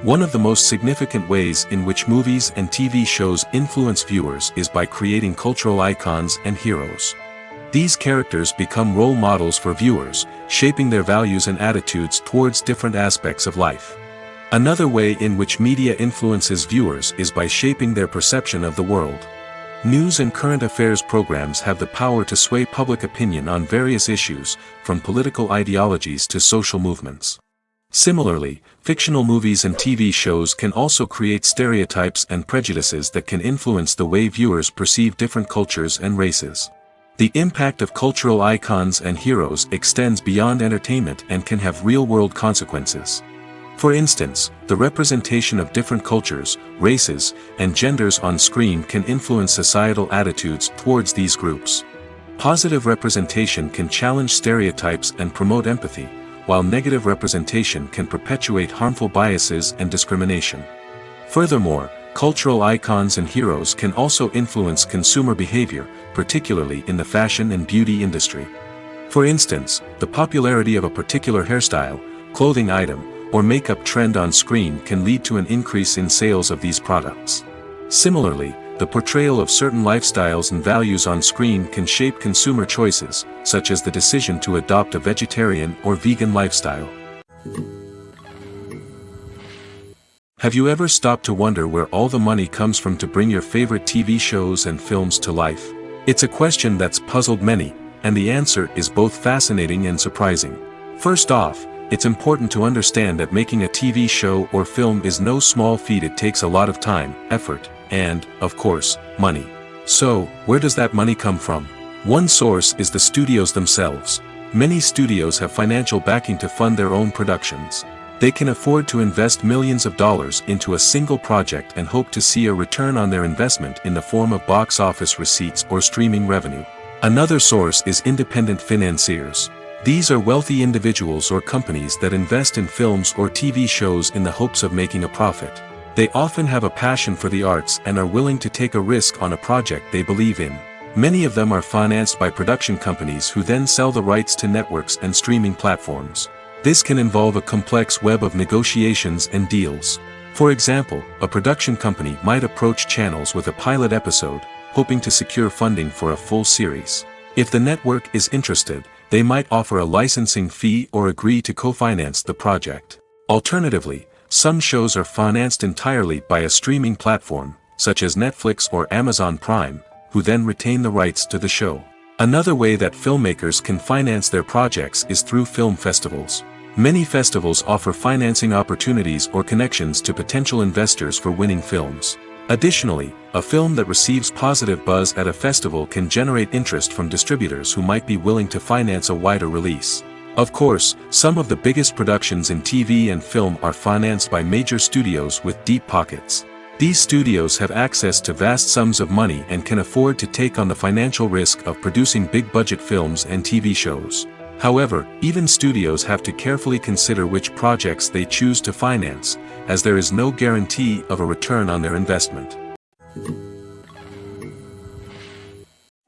One of the most significant ways in which movies and TV shows influence viewers is by creating cultural icons and heroes. These characters become role models for viewers, shaping their values and attitudes towards different aspects of life. Another way in which media influences viewers is by shaping their perception of the world. News and current affairs programs have the power to sway public opinion on various issues, from political ideologies to social movements. Similarly, fictional movies and TV shows can also create stereotypes and prejudices that can influence the way viewers perceive different cultures and races. The impact of cultural icons and heroes extends beyond entertainment and can have real-world consequences. For instance, the representation of different cultures, races, and genders on screen can influence societal attitudes towards these groups. Positive representation can challenge stereotypes and promote empathy, while negative representation can perpetuate harmful biases and discrimination. Furthermore, cultural icons and heroes can also influence consumer behavior, particularly in the fashion and beauty industry. For instance, the popularity of a particular hairstyle, clothing item, or makeup trend on screen can lead to an increase in sales of these products. Similarly, the portrayal of certain lifestyles and values on screen can shape consumer choices, such as the decision to adopt a vegetarian or vegan lifestyle. Have you ever stopped to wonder where all the money comes from to bring your favorite TV shows and films to life? It's a question that's puzzled many, and the answer is both fascinating and surprising. First off, it's important to understand that making a TV show or film is no small feat. It takes a lot of time, effort, and, of course, money. So, where does that money come from? One source is the studios themselves. Many studios have financial backing to fund their own productions. They can afford to invest millions of dollars into a single project and hope to see a return on their investment in the form of box office receipts or streaming revenue. Another source is independent financiers. These are wealthy individuals or companies that invest in films or TV shows in the hopes of making a profit. They often have a passion for the arts and are willing to take a risk on a project they believe in. Many of them are financed by production companies who then sell the rights to networks and streaming platforms. This can involve a complex web of negotiations and deals. For example, a production company might approach channels with a pilot episode, hoping to secure funding for a full series. If the network is interested, they might offer a licensing fee or agree to co-finance the project. Alternatively, some shows are financed entirely by a streaming platform, such as Netflix or Amazon Prime, who then retain the rights to the show. Another way that filmmakers can finance their projects is through film festivals. Many festivals offer financing opportunities or connections to potential investors for winning films. Additionally, a film that receives positive buzz at a festival can generate interest from distributors who might be willing to finance a wider release. Of course, some of the biggest productions in TV and film are financed by major studios with deep pockets. These studios have access to vast sums of money and can afford to take on the financial risk of producing big-budget films and TV shows. However, even studios have to carefully consider which projects they choose to finance, as there is no guarantee of a return on their investment.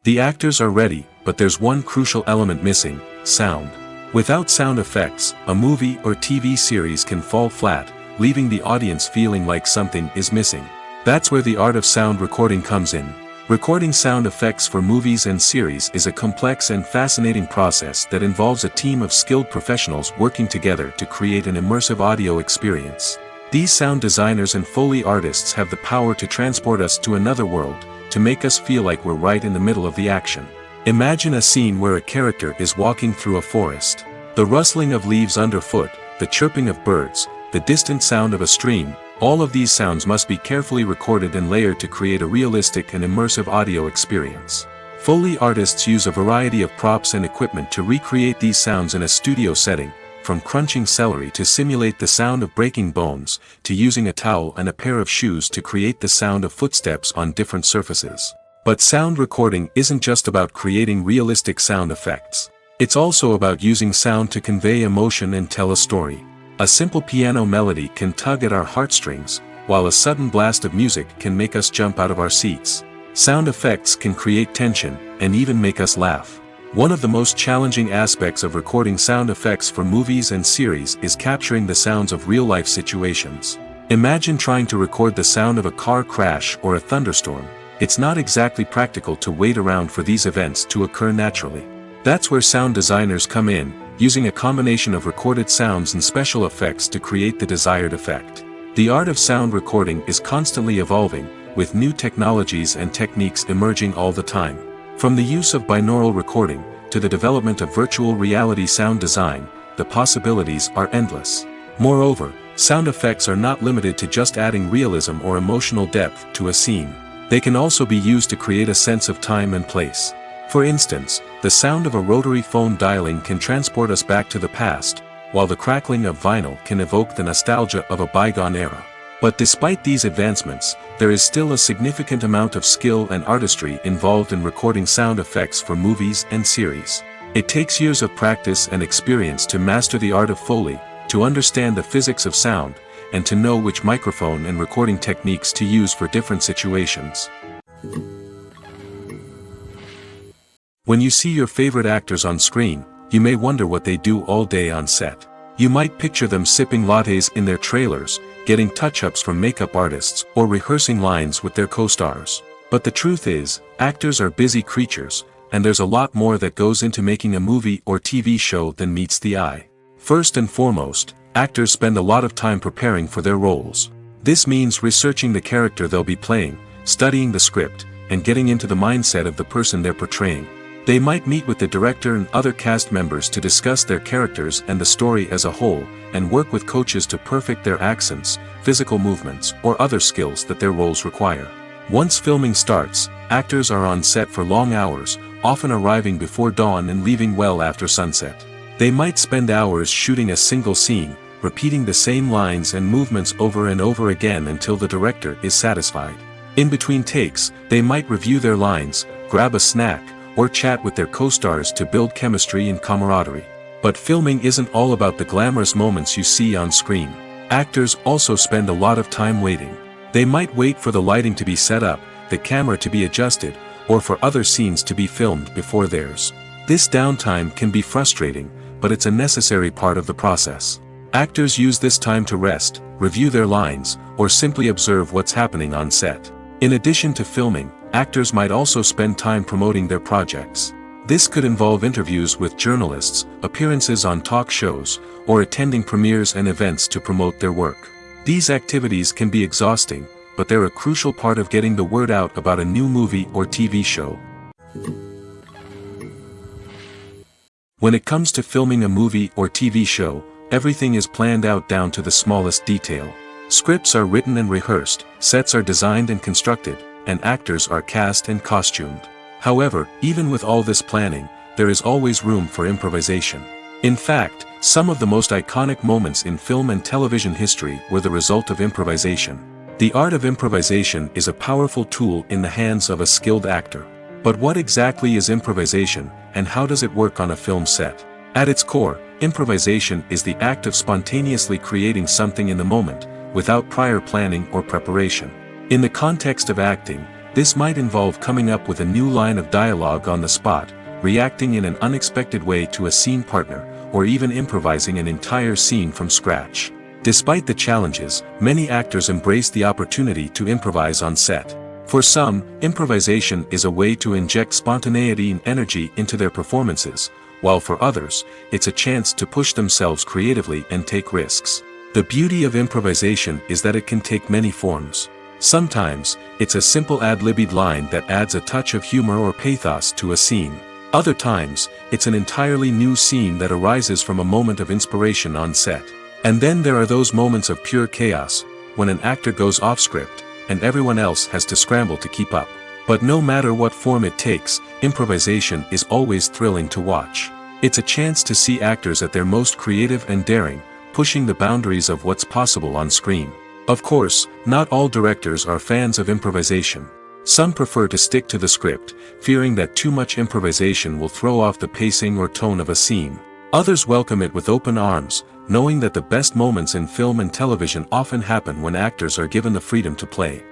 The actors are ready, but there's one crucial element missing: sound. Without sound effects, a movie or TV series can fall flat, leaving the audience feeling like something is missing. That's where the art of sound recording comes in. Recording sound effects for movies and series is a complex and fascinating process that involves a team of skilled professionals working together to create an immersive audio experience. These sound designers and Foley artists have the power to transport us to another world, to make us feel like we're right in the middle of the action. Imagine a scene where a character is walking through a forest. The rustling of leaves underfoot, the chirping of birds, the distant sound of a stream, all of these sounds must be carefully recorded and layered to create a realistic and immersive audio experience. Foley artists use a variety of props and equipment to recreate these sounds in a studio setting, from crunching celery to simulate the sound of breaking bones, to using a towel and a pair of shoes to create the sound of footsteps on different surfaces. But sound recording isn't just about creating realistic sound effects. It's also about using sound to convey emotion and tell a story. A simple piano melody can tug at our heartstrings, while a sudden blast of music can make us jump out of our seats. Sound effects can create tension, and even make us laugh. One of the most challenging aspects of recording sound effects for movies and series is capturing the sounds of real-life situations. Imagine trying to record the sound of a car crash or a thunderstorm. It's not exactly practical to wait around for these events to occur naturally. That's where sound designers come in, using a combination of recorded sounds and special effects to create the desired effect. The art of sound recording is constantly evolving, with new technologies and techniques emerging all the time. From the use of binaural recording, to the development of virtual reality sound design, the possibilities are endless. Moreover, sound effects are not limited to just adding realism or emotional depth to a scene. They can also be used to create a sense of time and place. For instance, the sound of a rotary phone dialing can transport us back to the past, while the crackling of vinyl can evoke the nostalgia of a bygone era. But despite these advancements, there is still a significant amount of skill and artistry involved in recording sound effects for movies and series. It takes years of practice and experience to master the art of Foley, to understand the physics of sound, and to know which microphone and recording techniques to use for different situations. When you see your favorite actors on screen, you may wonder what they do all day on set. You might picture them sipping lattes in their trailers, getting touch-ups from makeup artists, or rehearsing lines with their co-stars. But the truth is, actors are busy creatures, and there's a lot more that goes into making a movie or TV show than meets the eye. First and foremost, actors spend a lot of time preparing for their roles. This means researching the character they'll be playing, studying the script, and getting into the mindset of the person they're portraying. They might meet with the director and other cast members to discuss their characters and the story as a whole, and work with coaches to perfect their accents, physical movements, or other skills that their roles require. Once filming starts, actors are on set for long hours, often arriving before dawn and leaving well after sunset. They might spend hours shooting a single scene, repeating the same lines and movements over and over again until the director is satisfied. In between takes, they might review their lines, grab a snack, or chat with their co-stars to build chemistry and camaraderie. But filming isn't all about the glamorous moments you see on screen. Actors also spend a lot of time waiting. They might wait for the lighting to be set up, the camera to be adjusted, or for other scenes to be filmed before theirs. This downtime can be frustrating, but it's a necessary part of the process. Actors use this time to rest, review their lines, or simply observe what's happening on set. In addition to filming, actors might also spend time promoting their projects. This could involve interviews with journalists, appearances on talk shows, or attending premieres and events to promote their work. These activities can be exhausting, but they're a crucial part of getting the word out about a new movie or TV show. When it comes to filming a movie or TV show, everything is planned out down to the smallest detail. Scripts are written and rehearsed, sets are designed and constructed, and actors are cast and costumed. However, even with all this planning, there is always room for improvisation. In fact, some of the most iconic moments in film and television history were the result of improvisation. The art of improvisation is a powerful tool in the hands of a skilled actor. But what exactly is improvisation, and how does it work on a film set? At its core, improvisation is the act of spontaneously creating something in the moment, without prior planning or preparation. In the context of acting, this might involve coming up with a new line of dialogue on the spot, reacting in an unexpected way to a scene partner, or even improvising an entire scene from scratch. Despite the challenges, many actors embrace the opportunity to improvise on set. For some, improvisation is a way to inject spontaneity and energy into their performances, while for others, it's a chance to push themselves creatively and take risks. The beauty of improvisation is that it can take many forms. Sometimes, it's a simple ad-libbed line that adds a touch of humor or pathos to a scene. Other times, it's an entirely new scene that arises from a moment of inspiration on set. And then there are those moments of pure chaos, when an actor goes off script, and everyone else has to scramble to keep up. But no matter what form it takes, improvisation is always thrilling to watch. It's a chance to see actors at their most creative and daring, pushing the boundaries of what's possible on screen. Of course, not all directors are fans of improvisation. Some prefer to stick to the script, fearing that too much improvisation will throw off the pacing or tone of a scene. Others welcome it with open arms, knowing that the best moments in film and television often happen when actors are given the freedom to play.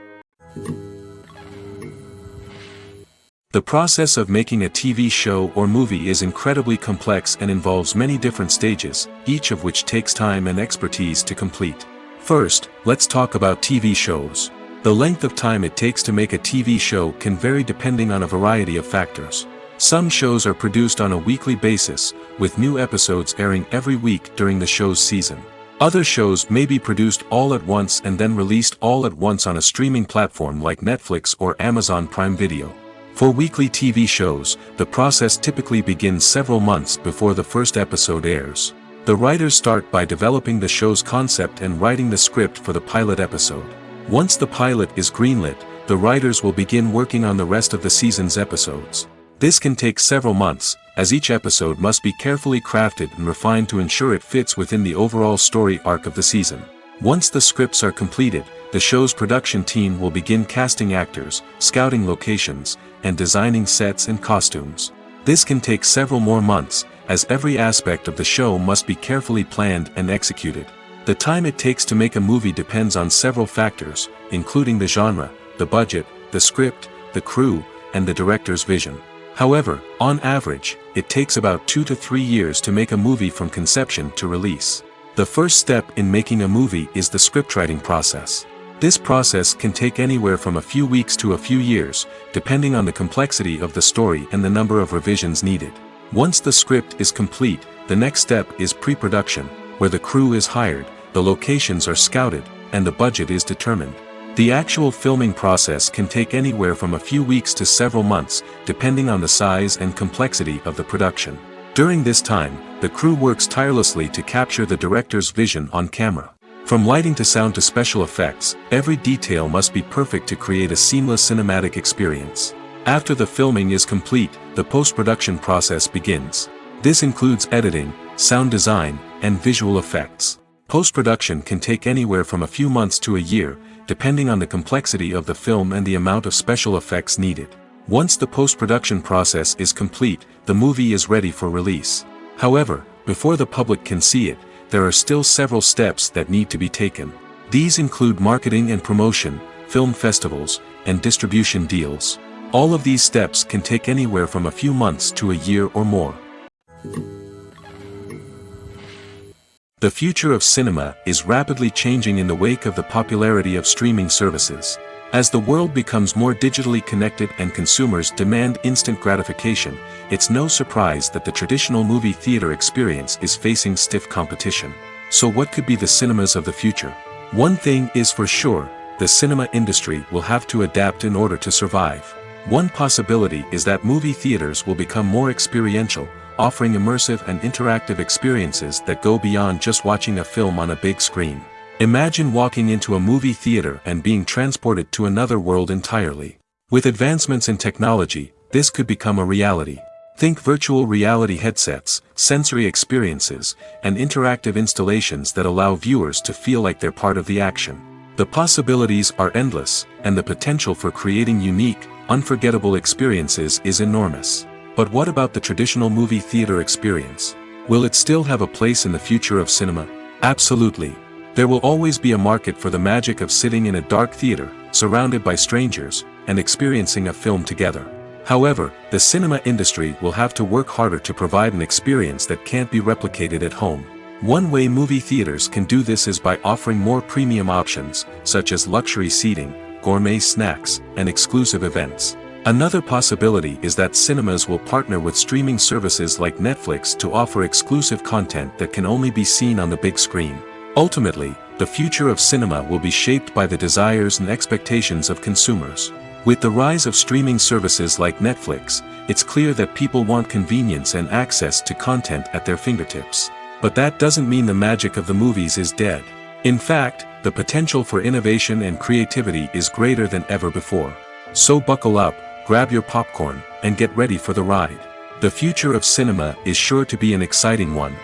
The process of making a TV show or movie is incredibly complex and involves many different stages, each of which takes time and expertise to complete. First, let's talk about TV shows. The length of time it takes to make a TV show can vary depending on a variety of factors. Some shows are produced on a weekly basis, with new episodes airing every week during the show's season. Other shows may be produced all at once and then released all at once on a streaming platform like Netflix or Amazon Prime Video. For weekly TV shows, the process typically begins several months before the first episode airs. The writers start by developing the show's concept and writing the script for the pilot episode. Once the pilot is greenlit, the writers will begin working on the rest of the season's episodes. This can take several months, as each episode must be carefully crafted and refined to ensure it fits within the overall story arc of the season. Once the scripts are completed, the show's production team will begin casting actors, scouting locations, and designing sets and costumes. This can take several more months, as every aspect of the show must be carefully planned and executed. The time it takes to make a movie depends on several factors, including the genre, the budget, the script, the crew, and the director's vision. However, on average, it takes about 2 to 3 years to make a movie from conception to release. The first step in making a movie is the scriptwriting process. This process can take anywhere from a few weeks to a few years, depending on the complexity of the story and the number of revisions needed. Once the script is complete, the next step is pre-production, where the crew is hired, the locations are scouted, and the budget is determined. The actual filming process can take anywhere from a few weeks to several months, depending on the size and complexity of the production. During this time, the crew works tirelessly to capture the director's vision on camera. From lighting to sound to special effects, every detail must be perfect to create a seamless cinematic experience. After the filming is complete, the post-production process begins. This includes editing, sound design, and visual effects. Post-production can take anywhere from a few months to a year, depending on the complexity of the film and the amount of special effects needed. Once the post-production process is complete, the movie is ready for release. However, before the public can see it, there are still several steps that need to be taken. These include marketing and promotion, film festivals, and distribution deals. All of these steps can take anywhere from a few months to a year or more. The future of cinema is rapidly changing in the wake of the popularity of streaming services. As the world becomes more digitally connected and consumers demand instant gratification, it's no surprise that the traditional movie theater experience is facing stiff competition. So what could be the cinemas of the future? One thing is for sure, the cinema industry will have to adapt in order to survive. One possibility is that movie theaters will become more experiential, offering immersive and interactive experiences that go beyond just watching a film on a big screen. Imagine walking into a movie theater and being transported to another world entirely. With advancements in technology, this could become a reality. Think virtual reality headsets, sensory experiences, and interactive installations that allow viewers to feel like they're part of the action. The possibilities are endless, and the potential for creating unique, unforgettable experiences is enormous. But what about the traditional movie theater experience? Will it still have a place in the future of cinema? Absolutely. There will always be a market for the magic of sitting in a dark theater, surrounded by strangers, and experiencing a film together. However, the cinema industry will have to work harder to provide an experience that can't be replicated at home. One way movie theaters can do this is by offering more premium options, such as luxury seating, gourmet snacks, and exclusive events. Another possibility is that cinemas will partner with streaming services like Netflix to offer exclusive content that can only be seen on the big screen. Ultimately, the future of cinema will be shaped by the desires and expectations of consumers. With the rise of streaming services like Netflix, it's clear that people want convenience and access to content at their fingertips. But that doesn't mean the magic of the movies is dead. In fact, the potential for innovation and creativity is greater than ever before. So buckle up, grab your popcorn, and get ready for the ride. The future of cinema is sure to be an exciting one.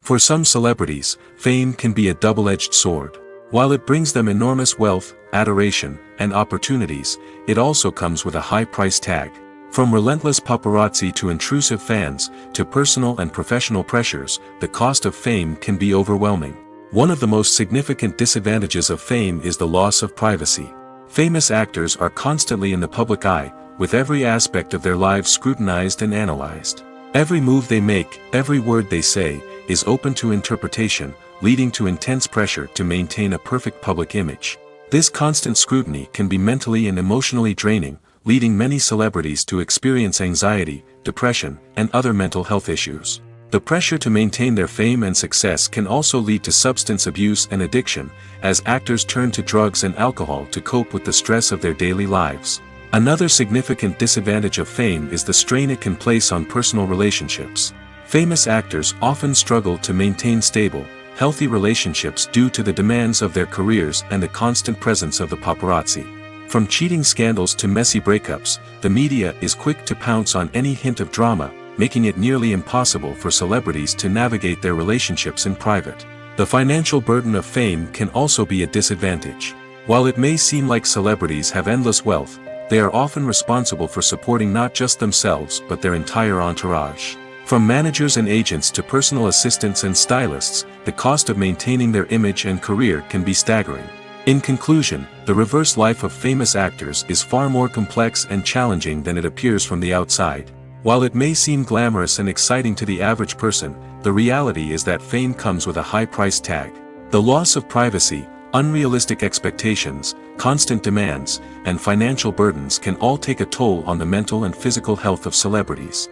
For some celebrities, fame can be a double-edged sword. While it brings them enormous wealth, adoration, and opportunities, it also comes with a high price tag. From relentless paparazzi to intrusive fans, to personal and professional pressures, the cost of fame can be overwhelming. One of the most significant disadvantages of fame is the loss of privacy. Famous actors are constantly in the public eye, with every aspect of their lives scrutinized and analyzed. Every move they make, every word they say, is open to interpretation, leading to intense pressure to maintain a perfect public image. This constant scrutiny can be mentally and emotionally draining, leading many celebrities to experience anxiety, depression, and other mental health issues. The pressure to maintain their fame and success can also lead to substance abuse and addiction, as actors turn to drugs and alcohol to cope with the stress of their daily lives. Another significant disadvantage of fame is the strain it can place on personal relationships. Famous actors often struggle to maintain stable, healthy relationships due to the demands of their careers and the constant presence of the paparazzi. From cheating scandals to messy breakups, the media is quick to pounce on any hint of drama, making it nearly impossible for celebrities to navigate their relationships in private. The financial burden of fame can also be a disadvantage. While it may seem like celebrities have endless wealth, they are often responsible for supporting not just themselves but their entire entourage. From managers and agents to personal assistants and stylists, the cost of maintaining their image and career can be staggering. In conclusion, the reverse life of famous actors is far more complex and challenging than it appears from the outside. While it may seem glamorous and exciting to the average person, the reality is that fame comes with a high price tag. The loss of privacy, unrealistic expectations, constant demands, and financial burdens can all take a toll on the mental and physical health of celebrities.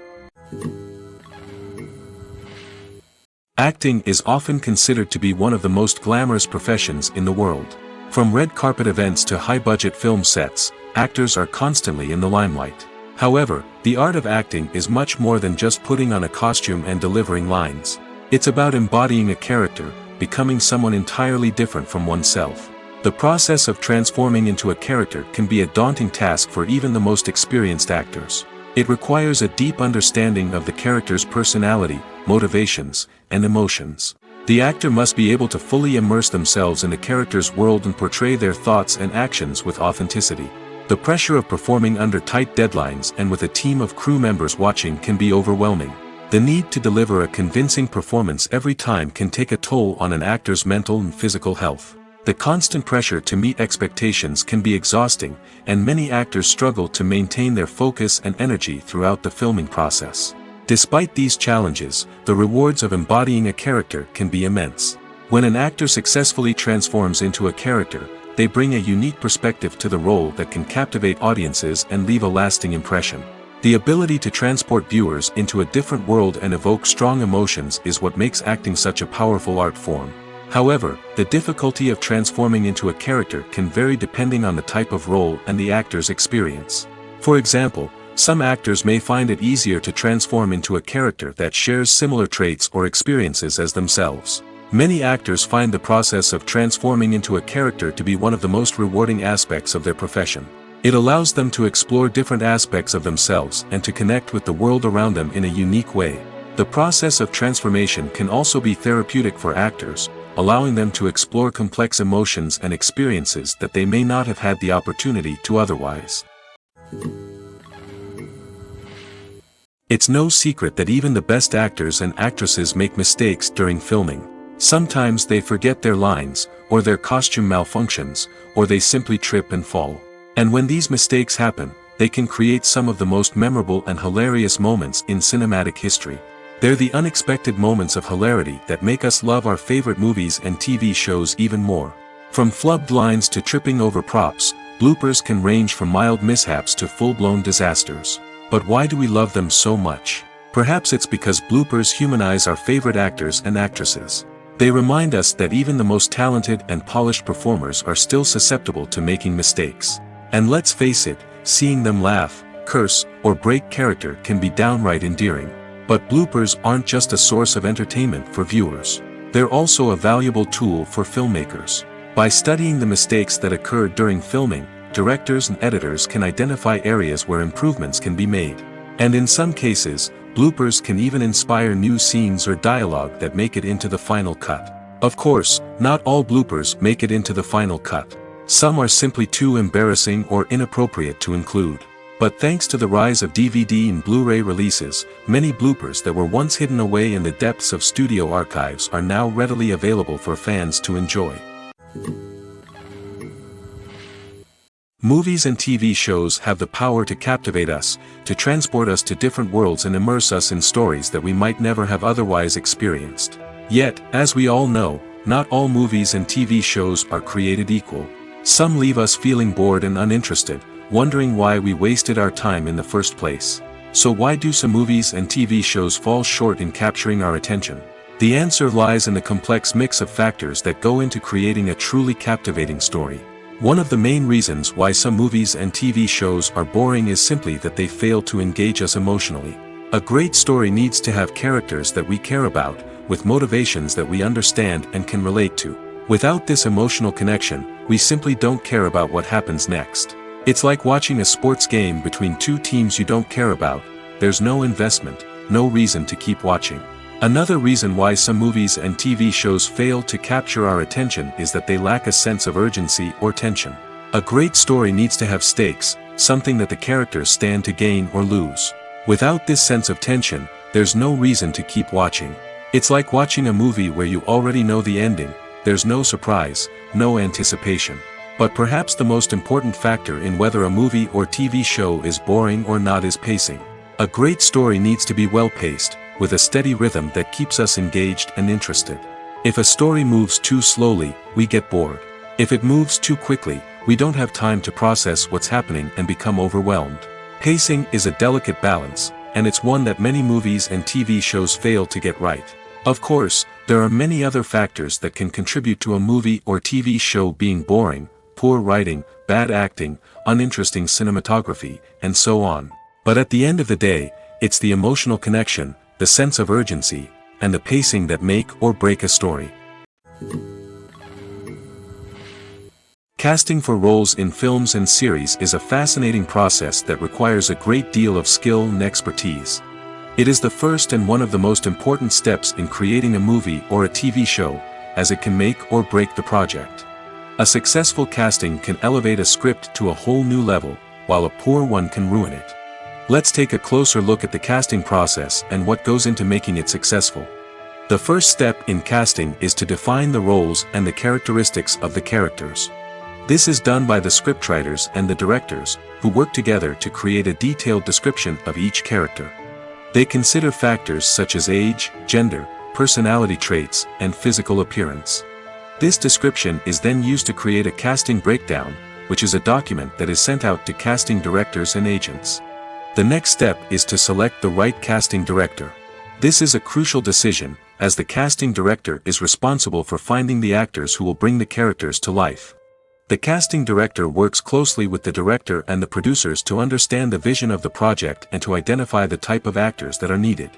Acting is often considered to be one of the most glamorous professions in the world. From red carpet events to high-budget film sets, actors are constantly in the limelight. However, the art of acting is much more than just putting on a costume and delivering lines. It's about embodying a character, becoming someone entirely different from oneself. The process of transforming into a character can be a daunting task for even the most experienced actors. It requires a deep understanding of the character's personality, motivations, and emotions. The actor must be able to fully immerse themselves in the character's world and portray their thoughts and actions with authenticity. The pressure of performing under tight deadlines and with a team of crew members watching can be overwhelming. The need to deliver a convincing performance every time can take a toll on an actor's mental and physical health. The constant pressure to meet expectations can be exhausting, and many actors struggle to maintain their focus and energy throughout the filming process. Despite these challenges, the rewards of embodying a character can be immense. When an actor successfully transforms into a character, they bring a unique perspective to the role that can captivate audiences and leave a lasting impression. The ability to transport viewers into a different world and evoke strong emotions is what makes acting such a powerful art form. However, the difficulty of transforming into a character can vary depending on the type of role and the actor's experience. For example, some actors may find it easier to transform into a character that shares similar traits or experiences as themselves. Many actors find the process of transforming into a character to be one of the most rewarding aspects of their profession. It allows them to explore different aspects of themselves and to connect with the world around them in a unique way. The process of transformation can also be therapeutic for actors, allowing them to explore complex emotions and experiences that they may not have had the opportunity to otherwise. It's no secret that even the best actors and actresses make mistakes during filming. Sometimes they forget their lines, or their costume malfunctions, or they simply trip and fall. And when these mistakes happen, they can create some of the most memorable and hilarious moments in cinematic history. They're the unexpected moments of hilarity that make us love our favorite movies and TV shows even more. From flubbed lines to tripping over props, bloopers can range from mild mishaps to full-blown disasters. But why do we love them so much? Perhaps it's because bloopers humanize our favorite actors and actresses. They remind us that even the most talented and polished performers are still susceptible to making mistakes. And let's face it, seeing them laugh, curse, or break character can be downright endearing. But bloopers aren't just a source of entertainment for viewers. They're also a valuable tool for filmmakers. By studying the mistakes that occur during filming, directors and editors can identify areas where improvements can be made. And in some cases, bloopers can even inspire new scenes or dialogue that make it into the final cut. Of course, not all bloopers make it into the final cut. Some are simply too embarrassing or inappropriate to include. But thanks to the rise of DVD and Blu-ray releases, many bloopers that were once hidden away in the depths of studio archives are now readily available for fans to enjoy. Movies and TV shows have the power to captivate us, to transport us to different worlds and immerse us in stories that we might never have otherwise experienced. Yet, as we all know, not all movies and TV shows are created equal. Some leave us feeling bored and uninterested, wondering why we wasted our time in the first place. So why do some movies and TV shows fall short in capturing our attention? The answer lies in the complex mix of factors that go into creating a truly captivating story. One of the main reasons why some movies and TV shows are boring is simply that they fail to engage us emotionally. A great story needs to have characters that we care about, with motivations that we understand and can relate to. Without this emotional connection, we simply don't care about what happens next. It's like watching a sports game between two teams you don't care about. There's no investment, no reason to keep watching. Another reason why some movies and TV shows fail to capture our attention is that they lack a sense of urgency or tension. A great story needs to have stakes, something that the characters stand to gain or lose. Without this sense of tension, there's no reason to keep watching. It's like watching a movie where you already know the ending. There's no surprise, no anticipation. But perhaps the most important factor in whether a movie or TV show is boring or not is pacing. A great story needs to be well-paced, with a steady rhythm that keeps us engaged and interested. If a story moves too slowly, we get bored. If it moves too quickly, we don't have time to process what's happening and become overwhelmed. Pacing is a delicate balance, and it's one that many movies and TV shows fail to get right. Of course, there are many other factors that can contribute to a movie or TV show being boring: poor writing, bad acting, uninteresting cinematography, and so on. But at the end of the day, it's the emotional connection, the sense of urgency, and the pacing that make or break a story. Casting for roles in films and series is a fascinating process that requires a great deal of skill and expertise. It is the first and one of the most important steps in creating a movie or a TV show, as it can make or break the project. A successful casting can elevate a script to a whole new level, while a poor one can ruin it. Let's take a closer look at the casting process and what goes into making it successful. The first step in casting is to define the roles and the characteristics of the characters. This is done by the scriptwriters and the directors, who work together to create a detailed description of each character. They consider factors such as age, gender, personality traits, and physical appearance. This description is then used to create a casting breakdown, which is a document that is sent out to casting directors and agents. The next step is to select the right casting director. This is a crucial decision, as the casting director is responsible for finding the actors who will bring the characters to life. The casting director works closely with the director and the producers to understand the vision of the project and to identify the type of actors that are needed.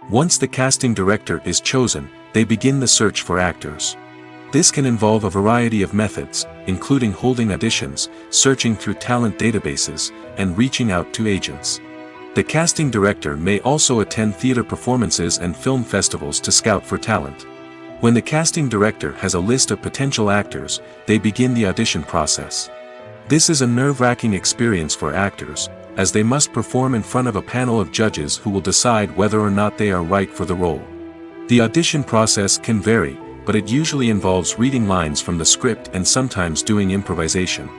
Once the casting director is chosen, they begin the search for actors. This can involve a variety of methods, including holding auditions, searching through talent databases, and reaching out to agents. The casting director may also attend theater performances and film festivals to scout for talent. When the casting director has a list of potential actors, they begin the audition process. This is a nerve-wracking experience for actors, as they must perform in front of a panel of judges who will decide whether or not they are right for the role. The audition process can vary, but it usually involves reading lines from the script and sometimes doing improvisation.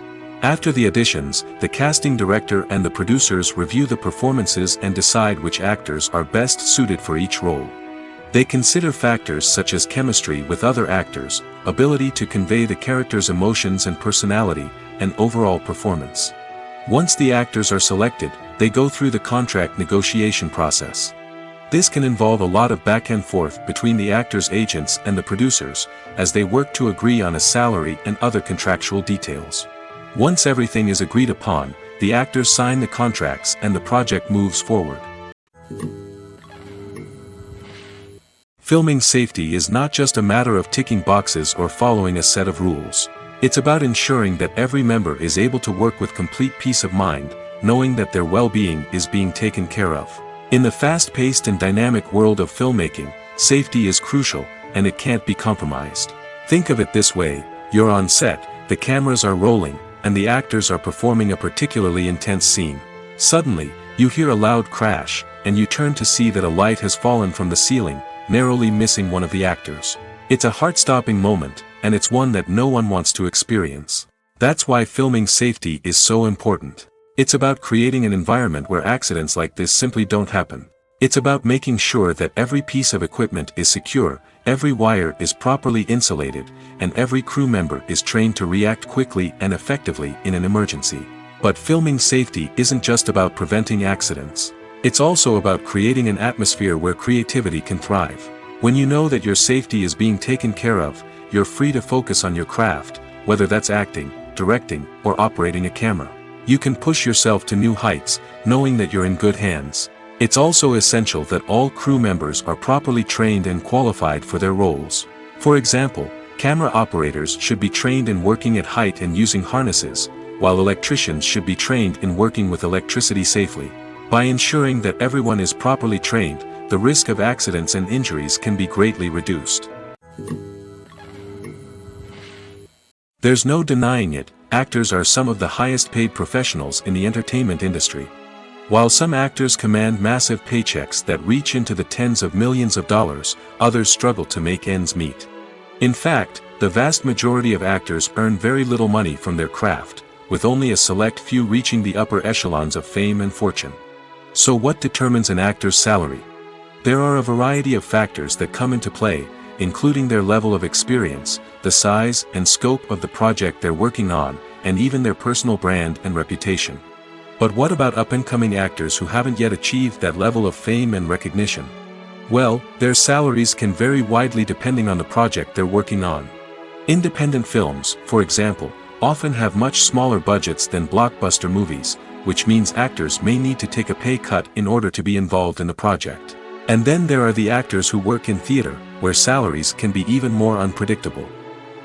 After the auditions, the casting director and the producers review the performances and decide which actors are best suited for each role. They consider factors such as chemistry with other actors, ability to convey the character's emotions and personality, and overall performance. Once the actors are selected, they go through the contract negotiation process. This can involve a lot of back and forth between the actors' agents and the producers, as they work to agree on a salary and other contractual details. Once everything is agreed upon, the actors sign the contracts and the project moves forward. Filming safety is not just a matter of ticking boxes or following a set of rules. It's about ensuring that every member is able to work with complete peace of mind, knowing that their well-being is being taken care of. In the fast-paced and dynamic world of filmmaking, safety is crucial, and it can't be compromised. Think of it this way: you're on set, the cameras are rolling, and the actors are performing a particularly intense scene. Suddenly, you hear a loud crash, and you turn to see that a light has fallen from the ceiling, narrowly missing one of the actors. It's a heart-stopping moment, and it's one that no one wants to experience. That's why filming safety is so important. It's about creating an environment where accidents like this simply don't happen. It's about making sure that every piece of equipment is secure, every wire is properly insulated, and every crew member is trained to react quickly and effectively in an emergency. But filming safety isn't just about preventing accidents. It's also about creating an atmosphere where creativity can thrive. When you know that your safety is being taken care of, you're free to focus on your craft, whether that's acting, directing, or operating a camera. You can push yourself to new heights, knowing that you're in good hands. It's also essential that all crew members are properly trained and qualified for their roles. For example, camera operators should be trained in working at height and using harnesses, while electricians should be trained in working with electricity safely. By ensuring that everyone is properly trained, the risk of accidents and injuries can be greatly reduced. There's no denying it, actors are some of the highest paid professionals in the entertainment industry. While some actors command massive paychecks that reach into the tens of millions of dollars, others struggle to make ends meet. In fact, the vast majority of actors earn very little money from their craft, with only a select few reaching the upper echelons of fame and fortune. So what determines an actor's salary? There are a variety of factors that come into play, including their level of experience, the size and scope of the project they're working on, and even their personal brand and reputation. But what about up-and-coming actors who haven't yet achieved that level of fame and recognition? Well, their salaries can vary widely depending on the project they're working on. Independent films, for example, often have much smaller budgets than blockbuster movies, which means actors may need to take a pay cut in order to be involved in the project. And then there are the actors who work in theater, where salaries can be even more unpredictable.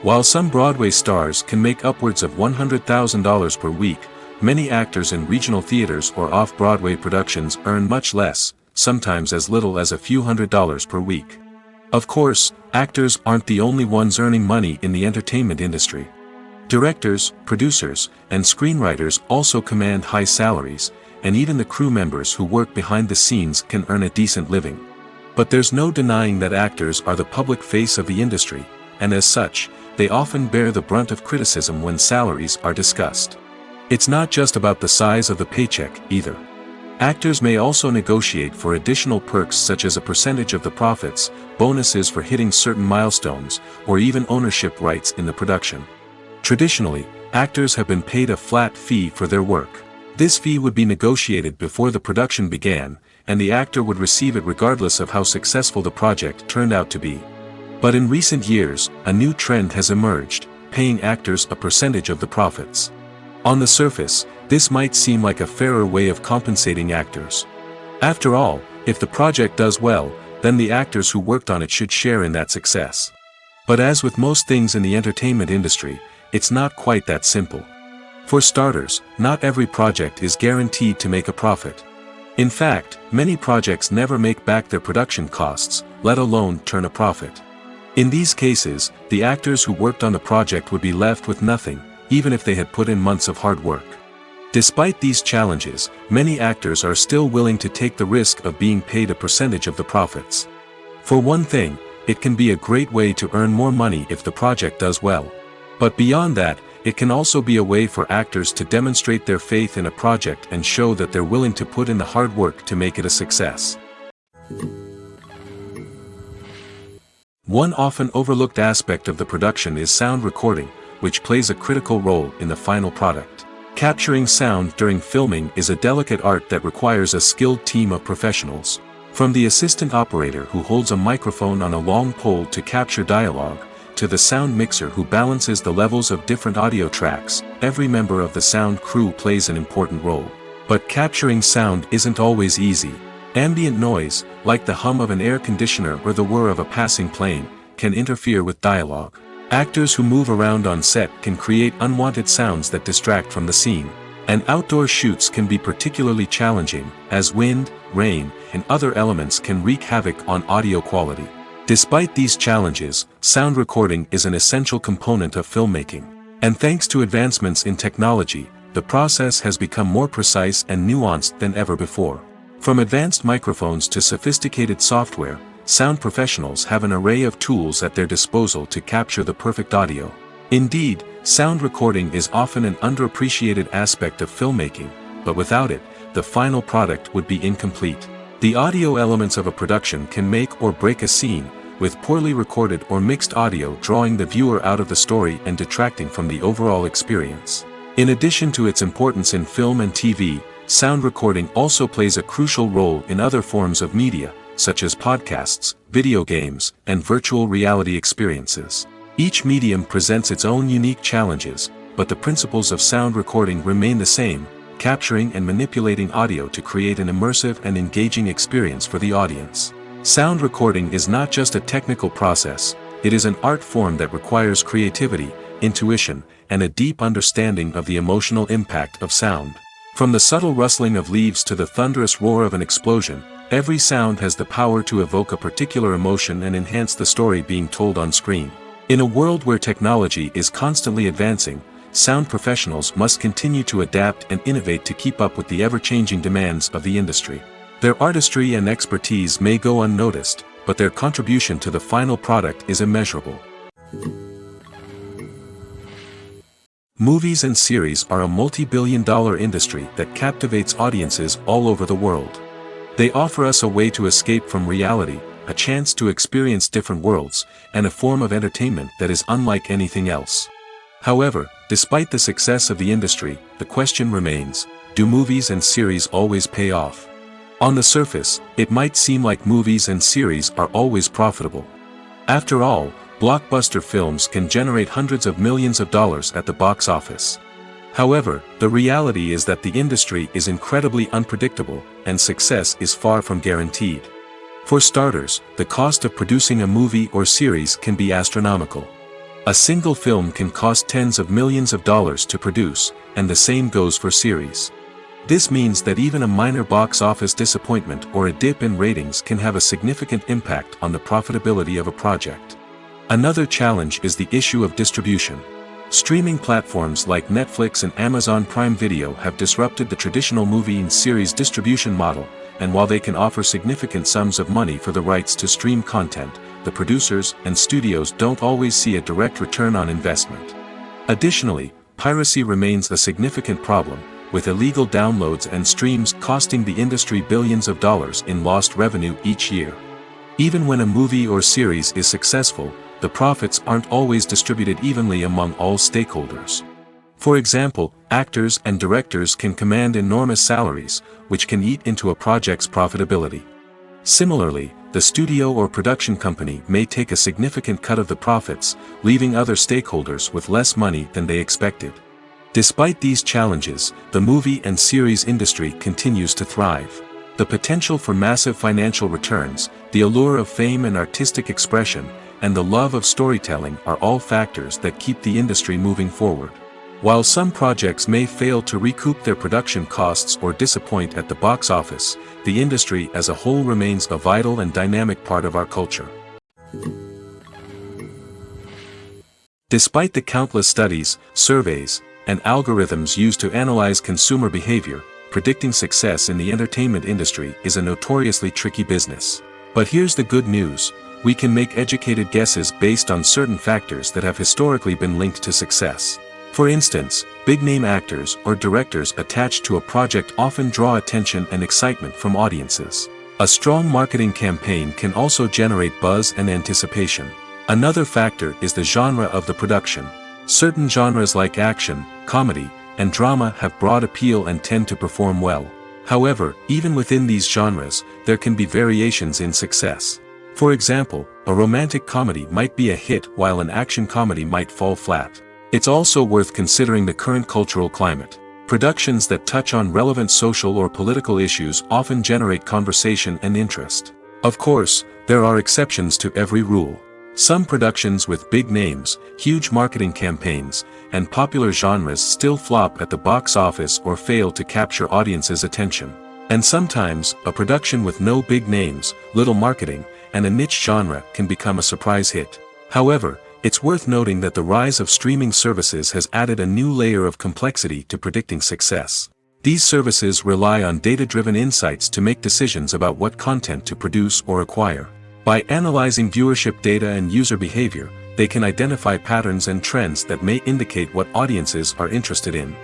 While some Broadway stars can make upwards of $100,000 per week, many actors in regional theaters or off-Broadway productions earn much less, sometimes as little as a few $100s per week. Of course, actors aren't the only ones earning money in the entertainment industry. Directors, producers, and screenwriters also command high salaries, and even the crew members who work behind the scenes can earn a decent living. But there's no denying that actors are the public face of the industry, and as such, they often bear the brunt of criticism when salaries are discussed. It's not just about the size of the paycheck, either. Actors may also negotiate for additional perks such as a percentage of the profits, bonuses for hitting certain milestones, or even ownership rights in the production. Traditionally, actors have been paid a flat fee for their work. This fee would be negotiated before the production began, and the actor would receive it regardless of how successful the project turned out to be. But in recent years, a new trend has emerged, paying actors a percentage of the profits. On the surface, this might seem like a fairer way of compensating actors. After all, if the project does well, then the actors who worked on it should share in that success. But as with most things in the entertainment industry, it's not quite that simple. For starters, not every project is guaranteed to make a profit. In fact, many projects never make back their production costs, let alone turn a profit. In these cases, the actors who worked on the project would be left with nothing, even if they had put in months of hard work. Despite these challenges, many actors are still willing to take the risk of being paid a percentage of the profits. For one thing, it can be a great way to earn more money if the project does well. But beyond that, it can also be a way for actors to demonstrate their faith in a project and show that they're willing to put in the hard work to make it a success. One often overlooked aspect of the production is sound recording, which plays a critical role in the final product. Capturing sound during filming is a delicate art that requires a skilled team of professionals. From the assistant operator who holds a microphone on a long pole to capture dialogue, to the sound mixer who balances the levels of different audio tracks, every member of the sound crew plays an important role. But capturing sound isn't always easy. Ambient noise, like the hum of an air conditioner or the whir of a passing plane, can interfere with dialogue. Actors who move around on set can create unwanted sounds that distract from the scene. And outdoor shoots can be particularly challenging, as wind, rain, and other elements can wreak havoc on audio quality. Despite these challenges, sound recording is an essential component of filmmaking. And thanks to advancements in technology, the process has become more precise and nuanced than ever before. From advanced microphones to sophisticated software, sound professionals have an array of tools at their disposal to capture the perfect audio. Indeed, sound recording is often an underappreciated aspect of filmmaking, but without it, the final product would be incomplete. The audio elements of a production can make or break a scene, with poorly recorded or mixed audio drawing the viewer out of the story and detracting from the overall experience. In addition to its importance in film and TV, sound recording also plays a crucial role in other forms of media, such as podcasts, video games, and virtual reality experiences. Each medium presents its own unique challenges, but the principles of sound recording remain the same, capturing and manipulating audio to create an immersive and engaging experience for the audience. Sound recording is not just a technical process, it is an art form that requires creativity, intuition, and a deep understanding of the emotional impact of sound. From the subtle rustling of leaves to the thunderous roar of an explosion, every sound has the power to evoke a particular emotion and enhance the story being told on screen. In a world where technology is constantly advancing, sound professionals must continue to adapt and innovate to keep up with the ever-changing demands of the industry. Their artistry and expertise may go unnoticed, but their contribution to the final product is immeasurable. Movies and series are a multi-billion-dollar industry that captivates audiences all over the world. They offer us a way to escape from reality, a chance to experience different worlds, and a form of entertainment that is unlike anything else. However, despite the success of the industry, the question remains, do movies and series always pay off? On the surface, it might seem like movies and series are always profitable. After all, blockbuster films can generate hundreds of millions of dollars at the box office. However, the reality is that the industry is incredibly unpredictable, and success is far from guaranteed. For starters, the cost of producing a movie or series can be astronomical. A single film can cost tens of millions of dollars to produce, and the same goes for series. This means that even a minor box office disappointment or a dip in ratings can have a significant impact on the profitability of a project. Another challenge is the issue of distribution. Streaming platforms like Netflix and Amazon Prime Video have disrupted the traditional movie and series distribution model, and while they can offer significant sums of money for the rights to stream content, the producers and studios don't always see a direct return on investment. Additionally, piracy remains a significant problem, with illegal downloads and streams costing the industry billions of dollars in lost revenue each year. Even when a movie or series is successful, the profits aren't always distributed evenly among all stakeholders. For example, actors and directors can command enormous salaries, which can eat into a project's profitability. Similarly, the studio or production company may take a significant cut of the profits, leaving other stakeholders with less money than they expected. Despite these challenges, the movie and series industry continues to thrive. The potential for massive financial returns, the allure of fame and artistic expression, and the love of storytelling are all factors that keep the industry moving forward. While some projects may fail to recoup their production costs or disappoint at the box office, the industry as a whole remains a vital and dynamic part of our culture. Despite the countless studies, surveys, and algorithms used to analyze consumer behavior, predicting success in the entertainment industry is a notoriously tricky business. But here's the good news: we can make educated guesses based on certain factors that have historically been linked to success. For instance, big-name actors or directors attached to a project often draw attention and excitement from audiences. A strong marketing campaign can also generate buzz and anticipation. Another factor is the genre of the production. Certain genres like action, comedy, and drama have broad appeal and tend to perform well. However, even within these genres, there can be variations in success. For example, a romantic comedy might be a hit while an action comedy might fall flat. It's also worth considering the current cultural climate. Productions that touch on relevant social or political issues often generate conversation and interest. Of course, there are exceptions to every rule. Some productions with big names, huge marketing campaigns, and popular genres still flop at the box office or fail to capture audiences' attention. And sometimes, a production with no big names, little marketing, and a niche genre can become a surprise hit. However, it's worth noting that the rise of streaming services has added a new layer of complexity to predicting success. These services rely on data-driven insights to make decisions about what content to produce or acquire. By analyzing viewership data and user behavior, they can identify patterns and trends that may indicate what audiences are interested in.